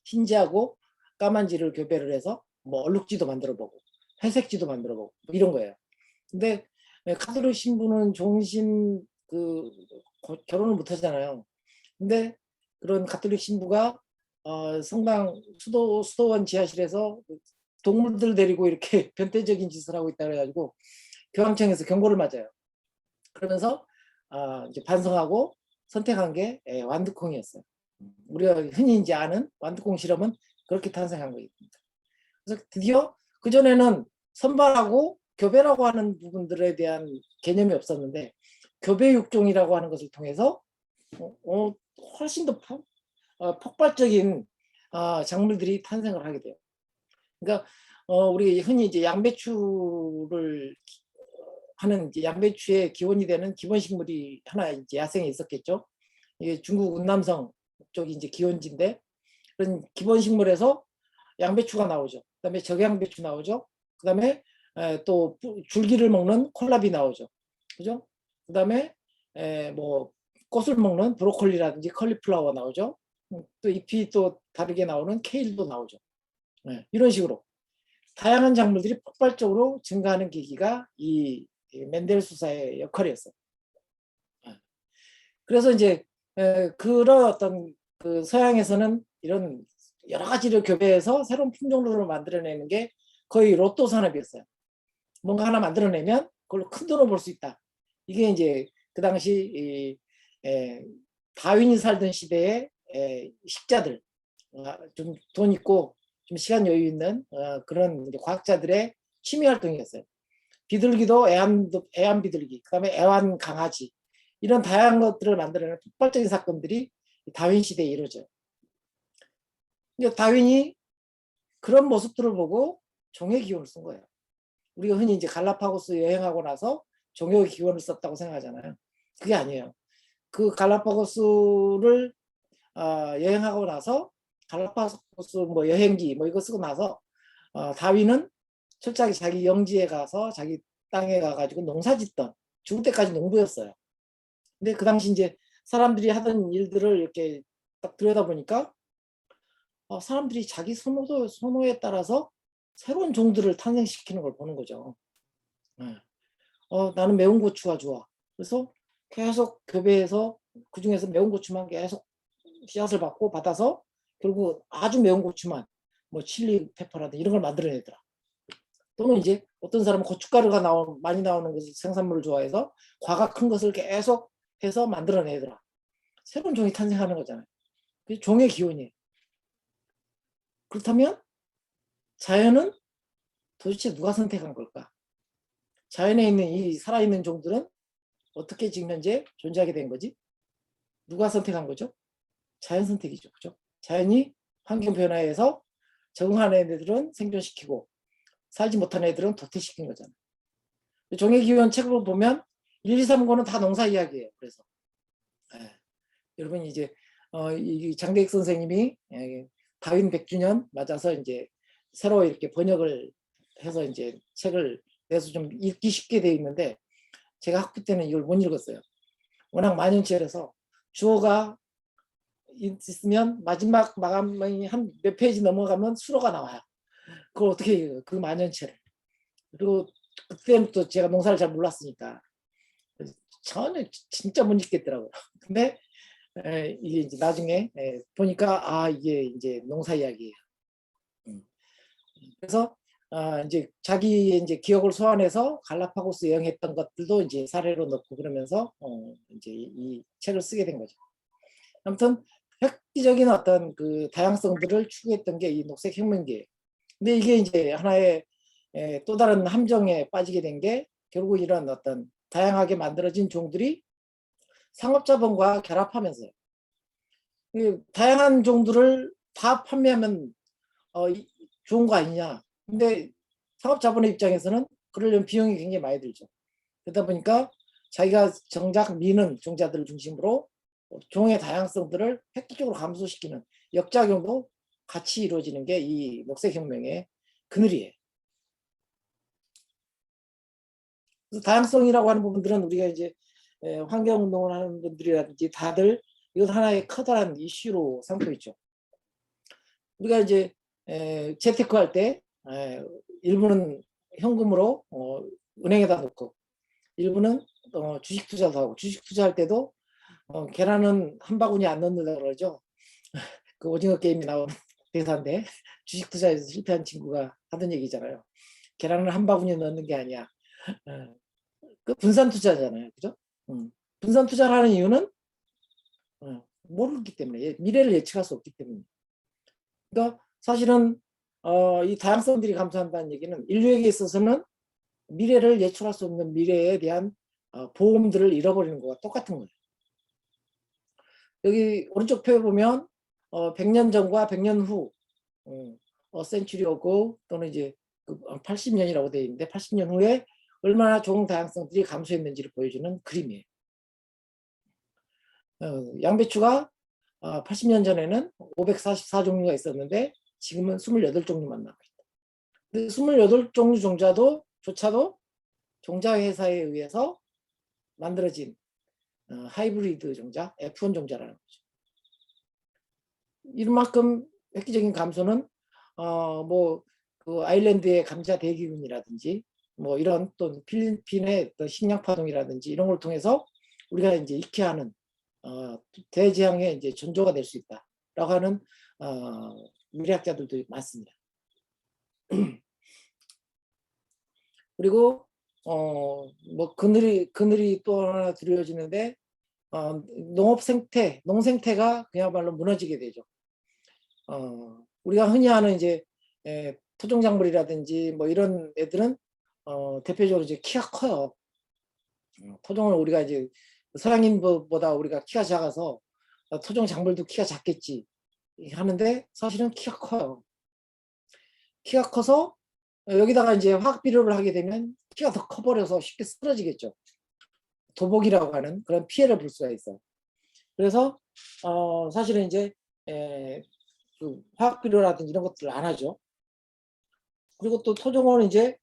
흰지하고 까만지를 교배를 해서 뭐 얼룩지도 만들어보고 회색지도 만들어보고 뭐 이런 거예요. 근데 가톨릭 신부는 종신 결혼을 못 하잖아요. 근데 그런 가톨릭 신부가 성당 수도원 지하실에서 동물들 데리고 이렇게 변태적인 짓을 하고 있다 그래가지고 교황청에서 경고를 맞아요. 그러면서 이제 반성하고 선택한 게 완두콩이었어요. 우리가 흔히 이제 아는 완두콩 실험은 그렇게 탄생한 거입니다. 그래서 드디어 그전에는 선발하고 교배라고 하는 부분들에 대한 개념이 없었는데 교배육종이라고 하는 것을 통해서 훨씬 더 폭발적인 작물들이 탄생을 하게 돼요. 그러니까 우리 흔히 이제 양배추를 하는 이제 양배추의 기원이 되는 기본 식물이 하나 이제 야생에 있었겠죠. 이게 중국 운남성 쪽이 이제 기원지인데 그런 기본 식물에서 양배추가 나오죠. 그다음에 적양배추 나오죠. 그다음에 또 줄기를 먹는 콜라비 나오죠. 그죠? 그다음에 뭐 꽃을 먹는 브로콜리라든지 컬리플라워 나오죠. 또 잎이 또 다르게 나오는 케일도 나오죠. 이런 식으로 다양한 작물들이 폭발적으로 증가하는 계기가 이 맨델 수사의 역할이었어요. 그래서 이제 그런 어떤 그 서양에서는 이런 여러 가지를 교배해서 새로운 품종들을 만들어내는 게 거의 로또 산업이었어요. 뭔가 하나 만들어내면 그걸로 큰 돈을 벌 수 있다. 이게 이제 그 당시 다윈이 살던 시대의 식자들, 좀 돈 있고 좀 시간 여유 있는 그런 이제 과학자들의 취미 활동이었어요. 비둘기도 애완 비둘기, 그다음에 애완 강아지, 이런 다양한 것들을 만들어내는 폭발적인 사건들이 다윈 시대에 이루어져요. 근데 다윈이 그런 모습들을 보고 종의 기원을 쓴 거예요. 우리가 흔히 이제 갈라파고스 여행하고 나서 종의 기원을 썼다고 생각하잖아요. 그게 아니에요. 그 갈라파고스를 여행하고 나서 갈라파고스 뭐 여행기 뭐 이거 쓰고 나서 다윈은 철저하게 자기 영지에 가서 자기 땅에 가가지고 농사짓던, 죽을 때까지 농부였어요. 근데 그 당시 이제 사람들이 하던 일들을 이렇게 딱 들여다보니까 사람들이 자기 선호에 따라서 새로운 종들을 탄생시키는 걸 보는 거죠. 나는 매운 고추가 좋아. 그래서 계속 교배해서 그 중에서 매운 고추만 계속 씨앗을 받아서 결국 아주 매운 고추만 뭐 칠리 페퍼라든지 이런 걸 만들어내더라. 또는 이제 어떤 사람은 고춧가루가 많이 나오는 것을 생산물을 좋아해서 과가 큰 것을 계속 해서 만들어내더라. 새로운 종이 탄생하는 거잖아요. 그게 종의 기원이에요. 그렇다면 자연은 도대체 누가 선택한 걸까? 자연에 있는 이 살아있는 종들은 어떻게 지금 현재 존재하게 된 거지? 누가 선택한 거죠? 자연 선택이죠. 그죠? 자연이 환경 변화에서 적응하는 애들은 생존시키고 살지 못하는 애들은 도태시킨 거잖아요. 종의 기원 책을 보면 1, 2, 3, 5는 다 농사 이야기예요. 그래서 여러분 이제 이 장대익 선생님이 다윈 100주년 맞아서 이제 새로 이렇게 번역을 해서 이제 책을 내서 좀 읽기 쉽게 되어 있는데 제가 학부 때는 이걸 못 읽었어요. 워낙 만연체라서 주어가 있으면 마지막 마감이 한 몇 페이지 넘어가면 수로가 나와요. 그걸 어떻게 읽어요? 그 만연체를. 그리고 그때부터 제가 농사를 잘 몰랐으니까 전혀 진짜 못 읽겠더라고요. 근데 이게 이제 나중에 보니까 이게 이제 농사 이야기예요. 그래서 이제 자기의 이제 기억을 소환해서 갈라파고스 여행했던 것들도 이제 사례로 넣고 그러면서 이제 이 책을 쓰게 된 거죠. 아무튼 획기적인 어떤 그 다양성들을 추구했던 게 이 녹색혁명기예요. 근데 이게 이제 하나의 또 다른 함정에 빠지게 된 게 결국 이런 어떤 다양하게 만들어진 종들이 상업자본과 결합하면서요. 다양한 종들을 다 판매하면 좋은 거 아니냐. 근데 상업자본의 입장에서는 그러려면 비용이 굉장히 많이 들죠. 그러다 보니까 자기가 정작 미는 종자들을 중심으로 종의 다양성들을 획기적으로 감소시키는 역작용도 같이 이루어지는 게 이 녹색혁명의 그늘이에요. 그래서 다양성이라고 하는 부분들은 우리가 이제 환경운동을 하는 분들이라든지 다들 이것 하나의 커다란 이슈로 삼고 있죠. 우리가 이제 재테크 할 때 일부는 현금으로 은행에다 놓고 일부는 주식 투자도 하고 주식 투자할 때도 계란은 한 바구니 안 넣는다 그러죠. 그 오징어 게임이 나온 대사인데 주식 투자에서 실패한 친구가 하던 얘기잖아요. 계란을 한 바구니 넣는 게 아니야. 그 분산 투자잖아요. 그죠? 분산 투자를 하는 이유는 모르기 때문에 미래를 예측할 수 없기 때문에. 그러니까 사실은 이 다양성들이 감소한다는 얘기는 인류에게 있어서는 미래를 예측할 수 없는 미래에 대한 보험들을 잃어버리는 것과 똑같은 거예요. 여기 오른쪽 표에 보면 100년 전과 100년 후 century ago 또는 이제 80년이라고 되어 있는데 80년 후에 얼마나 종 다양성들이 감소했는지를 보여주는 그림이에요. 양배추가 80년 전에는 544종류가 있었는데 지금은 28종류만 남아있다. 근데 28종류 조차도 종자회사에 의해서 만들어진 하이브리드 종자, F1 종자라는 거죠. 이만큼 획기적인 감소는 그 아일랜드의 감자 대기근이라든지 뭐 이런 또 필리핀의 또 식량 파동이라든지 이런 걸 통해서 우리가 이제 익히 하는 대재앙의 이제 전조가 될 수 있다라고 하는 미래학자들도 많습니다. 그리고 뭐 그늘이 또 하나 드리워지는데 농생태가 그야말로 무너지게 되죠. 우리가 흔히 아는 이제 토종작물이라든지 뭐 이런 애들은 대표적으로 이제 키가 커요. 토종을 우리가 이제 서양인보다 우리가 키가 작아서 토종 작물도 키가 작겠지 하는데 사실은 키가 커요. 키가 커서 여기다가 이제 화학 비료를 하게 되면 키가 더 커버려서 쉽게 쓰러지겠죠. 도복이라고 하는 그런 피해를 볼 수가 있어요. 그래서 사실은 이제 그 화학 비료라든지 이런 것들을 안 하죠. 그리고 또 토종은 이제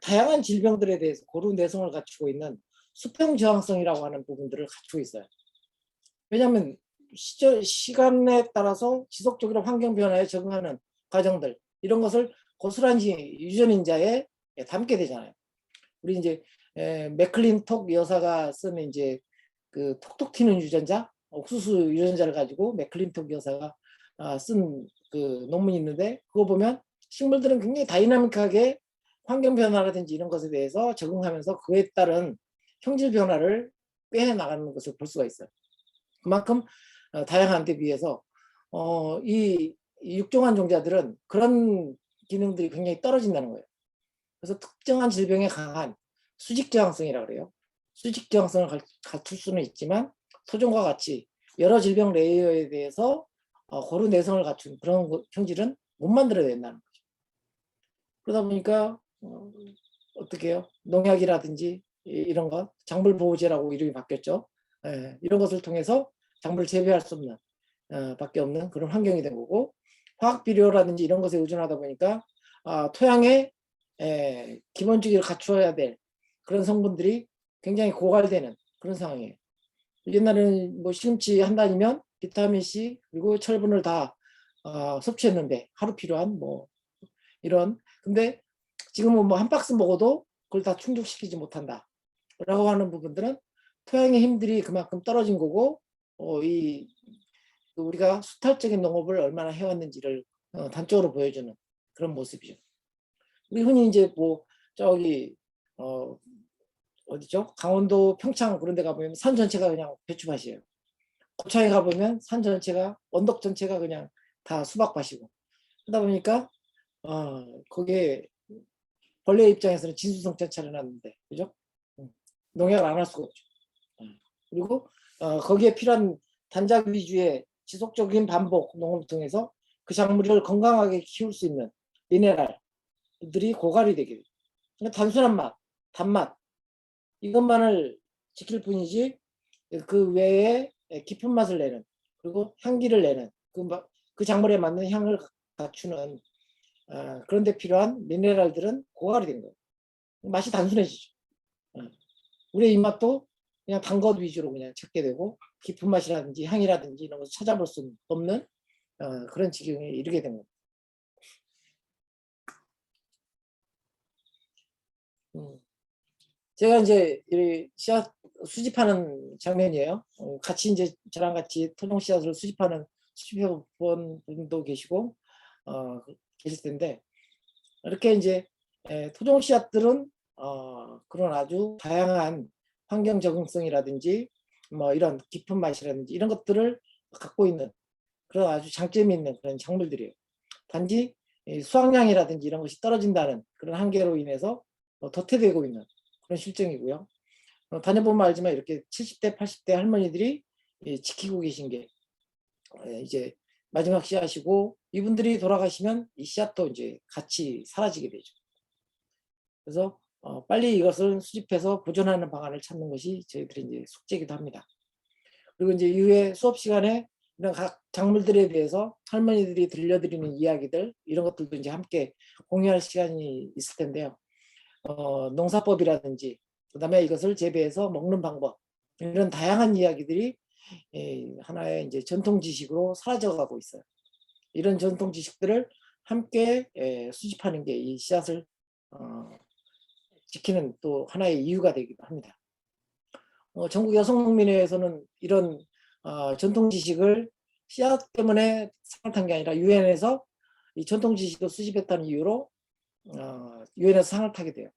다양한 질병들에 대해서 고루 내성을 갖추고 있는 수평 저항성이라고 하는 부분들을 갖추고 있어요. 왜냐하면 시간에 따라서 지속적으로 환경 변화에 적응하는 과정들 이런 것을 고스란히 유전인자에 담게 되잖아요. 우리 이제 맥클린톡 여사가 쓴 이제 그 톡톡 튀는 유전자, 옥수수 유전자를 가지고 맥클린톡 여사가 쓴 그 논문이 있는데 그거 보면 식물들은 굉장히 다이나믹하게 환경 변화라든지 이런 것에 대해서 적응하면서 그에 따른 형질 변화를 꾀해 나가는 것을 볼 수가 있어요. 그만큼 다양한 데 비해서 이 육종한 종자들은 그런 기능들이 굉장히 떨어진다는 거예요. 그래서 특정한 질병에 강한 수직 저항성이라고 그래요. 수직 저항성을 갖출 수는 있지만 토종과 같이 여러 질병 레이어에 대해서 고루 내성을 갖춘 그런 형질은 못 만들어야 된다는 거죠. 그러다 보니까 어떻게 해요? 농약이라든지 이런 것, 작물 보호제라고 이름이 바뀌었죠. 이런 것을 통해서 작물을 재배할 수 없는 밖에 없는 그런 환경이 된 거고 화학 비료라든지 이런 것에 의존하다 보니까 토양에 기본주기를 갖추어야 될 그런 성분들이 굉장히 고갈되는 그런 상황이에요. 옛날에는 뭐 시금치 한 단이면 비타민C 그리고 철분을 다 섭취했는데 하루 필요한 뭐 이런 근데 지금은 뭐 한 박스 먹어도 그걸 다 충족시키지 못한다 라고 하는 부분들은 토양의 힘들이 그만큼 떨어진 거고 이 우리가 수탈적인 농업을 얼마나 해왔는지를 단적으로 보여주는 그런 모습이죠. 우리 흔히 이제 뭐 저기 어디죠? 강원도 평창 그런 데 가보면 산 전체가 그냥 배추밭이에요. 고창에 가보면 산 전체가 언덕 전체가 그냥 다 수박밭이고 그러다 보니까 거기에 벌레 입장에서는 진수성 쫓아를 놨는데 그죠? 농약을 안 할 수가 없죠. 그리고 거기에 필요한 단작 위주의 지속적인 반복 농업을 통해서 그 작물을 건강하게 키울 수 있는 미네랄들이 고갈이 되게 돼요. 그러니까 단순한 맛, 단맛 이것만을 지킬 뿐이지 그 외에 깊은 맛을 내는 그리고 향기를 내는 그 작물에 맞는 향을 갖추는 그런 데 필요한 미네랄들은 고갈이 된 거예요. 맛이 단순해지죠. 우리의 입맛도 그냥 단 것 위주로 그냥 찾게 되고 깊은 맛이라든지 향이라든지 이런 것을 찾아볼 수 없는 그런 지경에 이르게 된 겁니다. 제가 이제 씨앗 수집하는 장면이에요. 같이 이제 저랑 같이 토종 씨앗을 수집해 본 분도 계시고 계실 텐데 이렇게 이제 토종 씨앗들은 그런 아주 다양한 환경 적응성이라든지 뭐 이런 깊은 맛이라든지 이런 것들을 갖고 있는 그런 아주 장점이 있는 그런 작물들이에요. 단지 수확량이라든지 이런 것이 떨어진다는 그런 한계로 인해서 도태되고 있는 그런 실정이고요. 다녀보면 알지만 이렇게 70대, 80대 할머니들이 지키고 계신 게 이제 마지막 씨앗이고 이분들이 돌아가시면 이 씨앗도 이제 같이 사라지게 되죠. 그래서 빨리 이것을 수집해서 보존하는 방안을 찾는 것이 저희들의 이제 숙제이기도 합니다. 그리고 이제 이후에 수업 시간에 이런 각 작물들에 대해서 할머니들이 들려드리는 이야기들 이런 것들도 이제 함께 공유할 시간이 있을 텐데요. 농사법이라든지 그다음에 이것을 재배해서 먹는 방법 이런 다양한 이야기들이 하나의 이제 전통 지식으로 사라져가고 있어요. 이런 전통 지식들을 함께 수집하는 게 이 씨앗을 지키는 또 하나의 이유가 되기도 합니다. 전국 여성농민회에서는 이런 전통 지식을 씨앗 때문에 상을 탄 게 아니라 유엔에서 이 전통 지식을 수집했다는 이유로 유엔에서 상을 타게 돼요.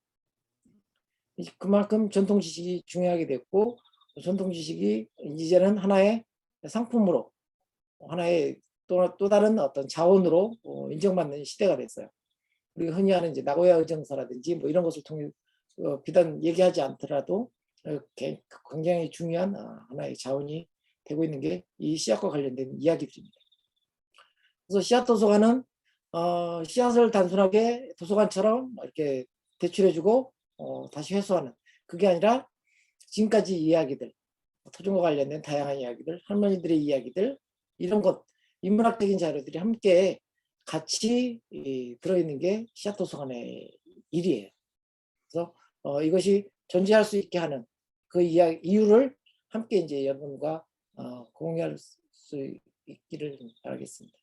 그만큼 전통 지식이 중요하게 됐고 전통 지식이 이제는 하나의 상품으로 하나의 또 다른 어떤 자원으로 인정받는 시대가 됐어요. 우리가 흔히 하는 이제 나고야 의정서라든지 뭐 이런 것을 통해 비단 얘기하지 않더라도 굉장히 중요한 하나의 자원이 되고 있는 게 이 씨앗과 관련된 이야기들입니다. 그래서 씨앗 도서관은 씨앗을 단순하게 도서관처럼 이렇게 대출해주고 다시 회수하는 그게 아니라 지금까지 이야기들 토종과 관련된 다양한 이야기들 할머니들의 이야기들 이런 것 인문학적인 자료들이 함께 같이 들어있는 게 씨앗 도서관의 일이에요. 그래서 이것이 존재할 수 있게 하는 그 이유를 함께 이제 여러분과 공유할 수 있기를 바라겠습니다.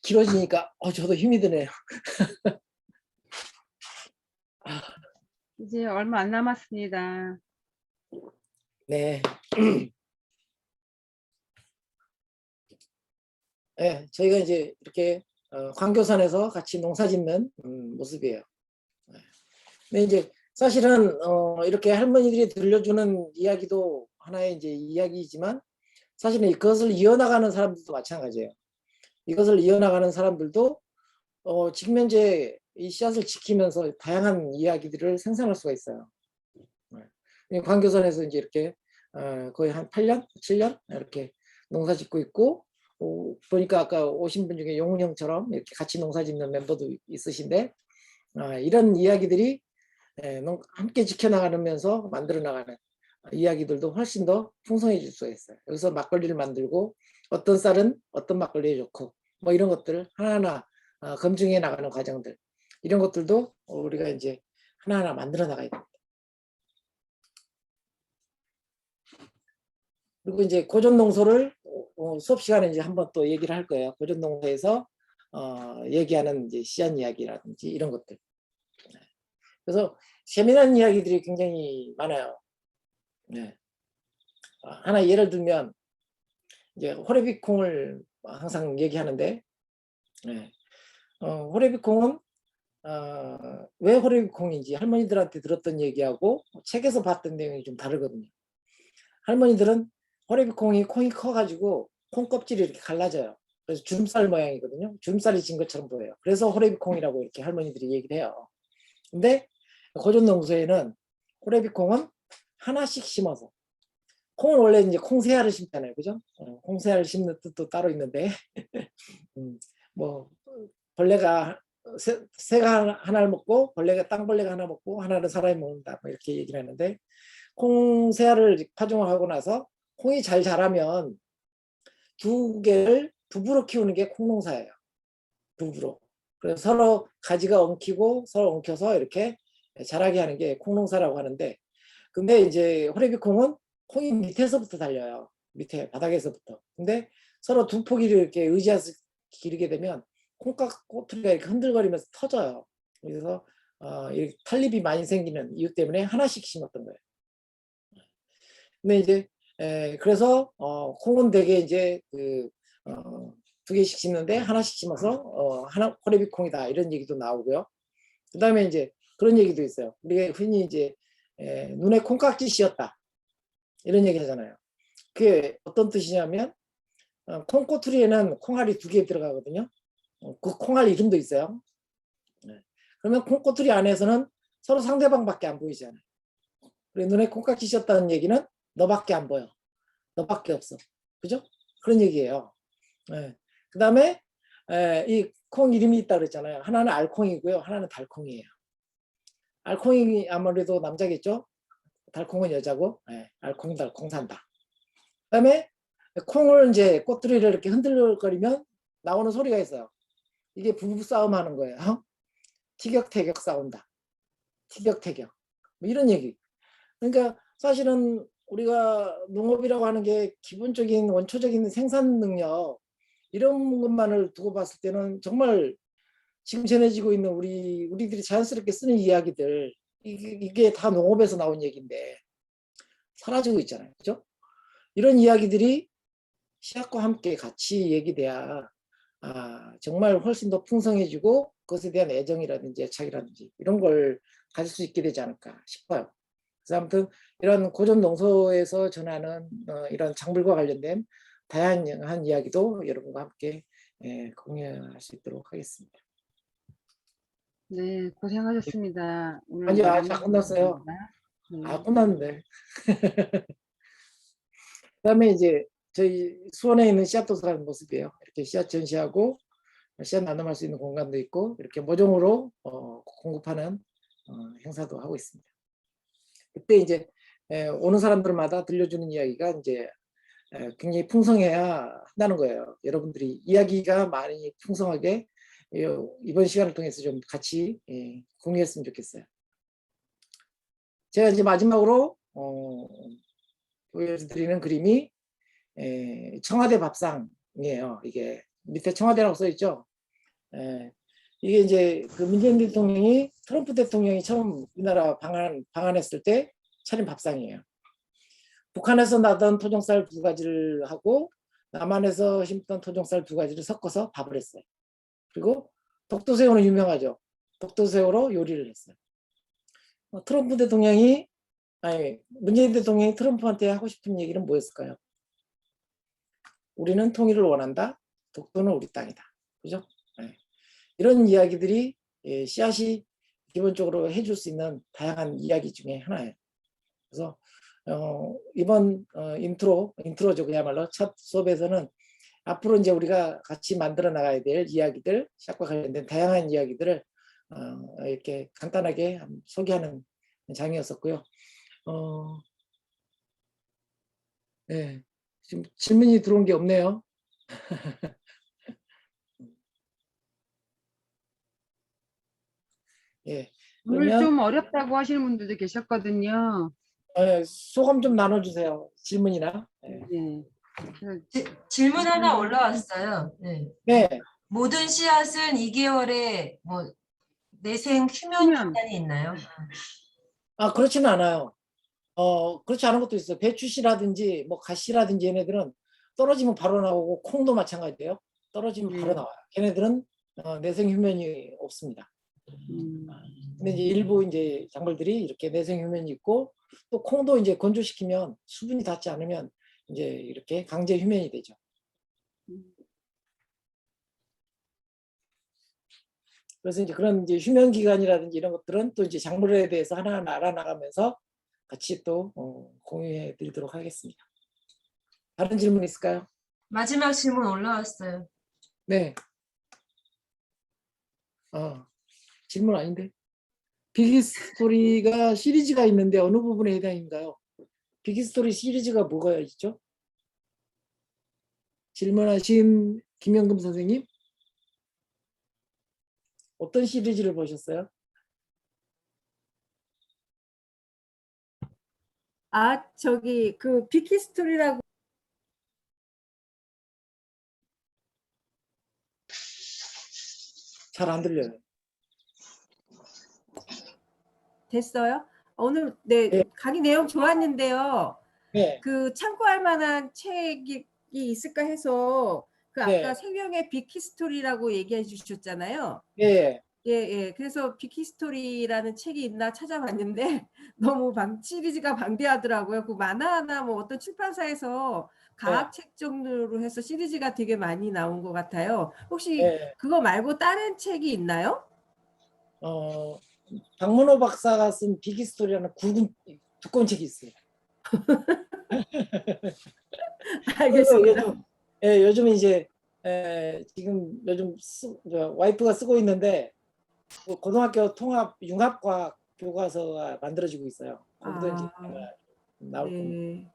길어지니까 저도 힘이 드네요. 이제 얼마 안 남았습니다. 네. 네, 저희가 이제 이렇게 광교산에서 같이 농사 짓는 모습이에요. 근데 이제 사실은 이렇게 할머니들이 들려주는 이야기도 하나의 이제 이야기이지만 사실은 그것을 이어나가는 사람들도 마찬가지예요. 이것을 이어나가는 사람들도 지금 현재 이 씨앗을 지키면서 다양한 이야기들을 생산할 수가 있어요. 광교산에서 이제 이렇게 거의 한 8년, 7년 이렇게 농사 짓고 있고 보니까 아까 오신 분 중에 용훈 형처럼 이렇게 같이 농사 짓는 멤버도 있으신데 이런 이야기들이 함께 지켜나가면서 만들어 나가는 이야기들도 훨씬 더 풍성해질 수가 있어요. 여기서 막걸리를 만들고 어떤 쌀은 어떤 막걸리에 좋고 뭐 이런 것들을 하나하나 검증해 나가는 과정들 이런 것들도 우리가 이제 하나하나 만들어 나가야 됩니다. 그리고 이제 고전농소를 수업 시간에 이제 한번 또 얘기를 할 거예요. 고전농소에서 얘기하는 이제 씨앗 이야기라든지 이런 것들. 그래서 재미난 이야기들이 굉장히 많아요. 네. 하나 예를 들면 이제 호래비콩을 항상 얘기하는데 네. 호래비콩은 왜 호래비콩인지 할머니들한테 들었던 얘기하고 책에서 봤던 내용이 좀 다르거든요. 할머니들은 호래비콩이 콩이 커가지고 콩 껍질이 이렇게 갈라져요. 그래서 주름살 모양이거든요. 주름살이 진 것처럼 보여요. 그래서 호래비콩이라고 이렇게 할머니들이 얘기를 해요. 근데 고전농소에는 호래비콩은 하나씩 심어서 콩은 원래 이제 콩새알을 심잖아요, 그죠? 콩새알을 심는 뜻도 따로 있는데 뭐 벌레가 새가 하나를 먹고 벌레가 땅벌레가 하나 먹고 하나를 사람이 먹는다 뭐 이렇게 얘기를 하는데 콩새알을 파종을 하고 나서 콩이 잘 자라면 두 개를 부부로 키우는 게 콩농사예요. 부부로. 그래서 서로 가지가 엉키고 서로 엉켜서 이렇게 자라게 하는 게 콩농사라고 하는데 근데 이제 호래비콩은 콩이 밑에서부터 달려요. 밑에 바닥에서부터. 근데 서로 두 포기를 이렇게 의지해서 기르게 되면 콩깍 꼬투리가 이렇게 흔들거리면서 터져요. 그래서 탈립이 많이 생기는 이유 때문에 하나씩 심었던 거예요. 근데 이제 그래서 콩은 되게 이제 두 개씩 심는데 하나씩 심어서 하나 호래비콩이다 이런 얘기도 나오고요. 그 다음에 이제 그런 얘기도 있어요. 우리가 흔히 이제 눈에 콩깍지 씌었다 이런 얘기 하잖아요. 그게 어떤 뜻이냐면 콩꼬투리에는 콩알이 두 개 들어가거든요. 그 콩알 이름도 있어요. 그러면 콩꼬투리 안에서는 서로 상대방밖에 안 보이잖아요. 그리고 눈에 콩깍지 씌었다는 얘기는 너밖에 안 보여. 너밖에 없어. 그죠? 그런 얘기예요. 그 다음에 이 콩 이름이 있다 그랬잖아요. 하나는 알콩이고요. 하나는 달콩이에요. 알콩이 아무래도 남자겠죠? 달콩은 여자고 알콩달콩 산다. 그 다음에 콩을 이제 꼬투리를 이렇게 흔들거리면 나오는 소리가 있어요. 이게 부부싸움 하는 거예요. 티격태격 싸운다. 티격태격. 뭐 이런 얘기. 그러니까 사실은 우리가 농업이라고 하는 게 기본적인 원초적인 생산 능력 이런 것만을 두고 봤을 때는 정말 지금 전해지고 있는 우리들이 자연스럽게 쓰는 이야기들 이게 다 농업에서 나온 얘기인데 사라지고 있잖아요. 그죠? 이런 이야기들이 시약과 함께 같이 얘기돼야 정말 훨씬 더 풍성해지고 그것에 대한 애정이라든지 애착이라든지 이런 걸 가질 수 있게 되지 않을까 싶어요. 그래서 아무튼 이런 고전 농서에서 전하는 이런 작물과 관련된 다양한 이야기도 여러분과 함께 공유할 수 있도록 하겠습니다. 네, 고생하셨습니다. 오늘 아니요, 너무 아직 안 끝났어요. 감사합니다. 네. 끝났는데. 그다음에 이제 저희 수원에 있는 씨앗 도서관 모습이에요. 이렇게 씨앗 전시하고 씨앗 나눔할 수 있는 공간도 있고 이렇게 모종으로 공급하는 행사도 하고 있습니다. 그때 이제 오는 사람들마다 들려주는 이야기가 이제 굉장히 풍성해야 한다는 거예요. 여러분들이 이야기가 많이 풍성하게 이번 시간을 통해서 좀 같이 공유했으면 좋겠어요. 제가 이제 마지막으로 보여드리는 그림이 청와대 밥상이에요. 이게 밑에 청와대라고 써 있죠. 이게 이제 그 문재인 대통령이 트럼프 대통령이 처음 우리나라 방한했을 때 차린 밥상이에요. 북한에서 나던 토종쌀 2가지를 하고 남한에서 심던 토종쌀 2가지를 섞어서 밥을 했어요. 그리고 독도새우는 유명하죠. 독도새우로 요리를 했어요. 문재인 대통령이 트럼프한테 하고 싶은 얘기는 뭐였을까요? 우리는 통일을 원한다. 독도는 우리 땅이다. 그죠? 이런 이야기들이 씨앗이 기본적으로 해줄 수 있는 다양한 이야기 중에 하나예요. 그래서 이번 인트로죠. 그야말로 첫 수업에서는 앞으로 이제 우리가 같이 만들어 나가야 될 이야기들, 씨앗과 관련된 다양한 이야기들을 이렇게 간단하게 소개하는 장이었었고요. 네, 지금 질문이 들어온 게 없네요. 예, 오늘 그러면 좀 어렵다고 하시는 분들도 계셨거든요. 소감 좀 나눠주세요. 질문이나. 네. 그래서 질문 하나 올라왔어요. 네. 네, 모든 씨앗은 2개월에 뭐 내생 휴면 휴면. 기간이 있나요? 그렇지는 않아요. 그렇지 않은 것도 있어요. 배추씨라든지 뭐 갓씨라든지 얘네들은 떨어지면 바로 나오고 콩도 마찬가지예요. 떨어지면 바로 나와요. 걔네들은 내생 휴면이 없습니다. 근데 이제 일부 이제 작물들이 이렇게 내생 휴면이 있고 또 콩도 이제 건조시키면 수분이 닿지 않으면 이제 이렇게 강제 휴면이 되죠. 그래서 이제 그런 이제 휴면 기간이라든지 이런 것들은 또 이제 작물에 대해서 하나하나 알아나가면서 같이 또 공유해 드리도록 하겠습니다. 다른 질문 있을까요? 마지막 질문 올라왔어요. 네. 질문 아닌데. 빅히스토리가 시리즈가 있는데 어느 부분에 해당인가요? 빅히스토리 시리즈가 뭐가 있죠? 질문하신 김영금 선생님? 어떤 시리즈를 보셨어요? 저기 그 빅히스토리라고 잘 안 들려요. 됐어요? 오늘 네, 네. 강의 내용 좋았는데요. 네. 그 참고할 만한 책이 있을까 해서 그 아까 네. 생명의 빅히스토리라고 얘기해 주셨잖아요. 네. 예. 그래서 빅히스토리라는 책이 있나 찾아봤는데 너무 시리즈가 방대하더라고요. 그 만화나 뭐 어떤 출판사에서 과학책 정도로 해서 시리즈가 되게 많이 나온 것 같아요. 혹시 네. 그거 말고 다른 책이 있나요? 박문호 박사가 쓴 빅히스토리라는 두꺼운 책이 있어요. 알겠습니다. 요즘 이제 지금 요즘 와이프가 쓰고 있는데 고등학교 통합 융합과학 교과서가 만들어지고 있어요. 거기도 이제 나올 겁니다.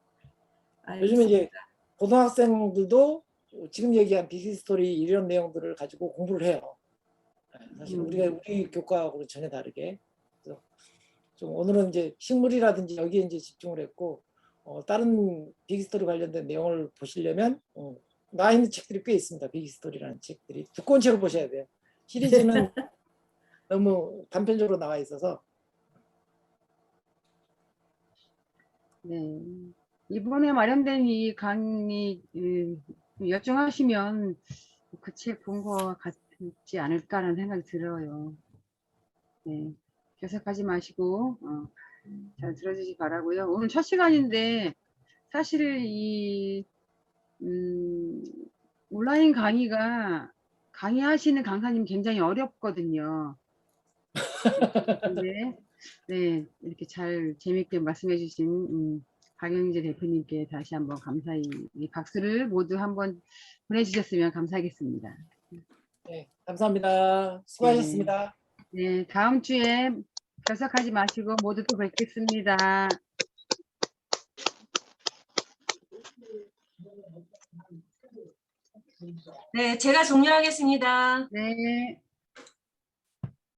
네. 요즘에 이제 알겠습니다. 고등학생들도 지금 얘기한 빅히스토리 이런 내용들을 가지고 공부를 해요. 사실 우리 교과하고는 전혀 다르게. 그래서 좀 오늘은 이제 식물이라든지 여기에 이제 집중을 했고 다른 빅히스토리 관련된 내용을 보시려면 나와 있는 책들이 꽤 있습니다. 빅히스토리라는 책들이 두꺼운 책을 보셔야 돼요. 시리즈는 너무 단편적으로 나와 있어서 네. 이번에 마련된 이 강의 요청하시면 그 책 본 거 같지 않을까라는 생각이 들어요. 네. 결석하지 마시고 잘 들어주시기 바라고요. 오늘 첫 시간인데 사실 이 온라인 강의하시는 강사님 굉장히 어렵거든요. 근데 네, 이렇게 잘 재밌게 말씀해 주신 박영재 대표님께 다시 한번 감사히 이 박수를 모두 한번 보내주셨으면 감사하겠습니다. 네, 감사합니다. 수고하셨습니다. 네, 다음 주에 결석하지 마시고 모두 또 뵙겠습니다. 네, 제가 종료하겠습니다. 네.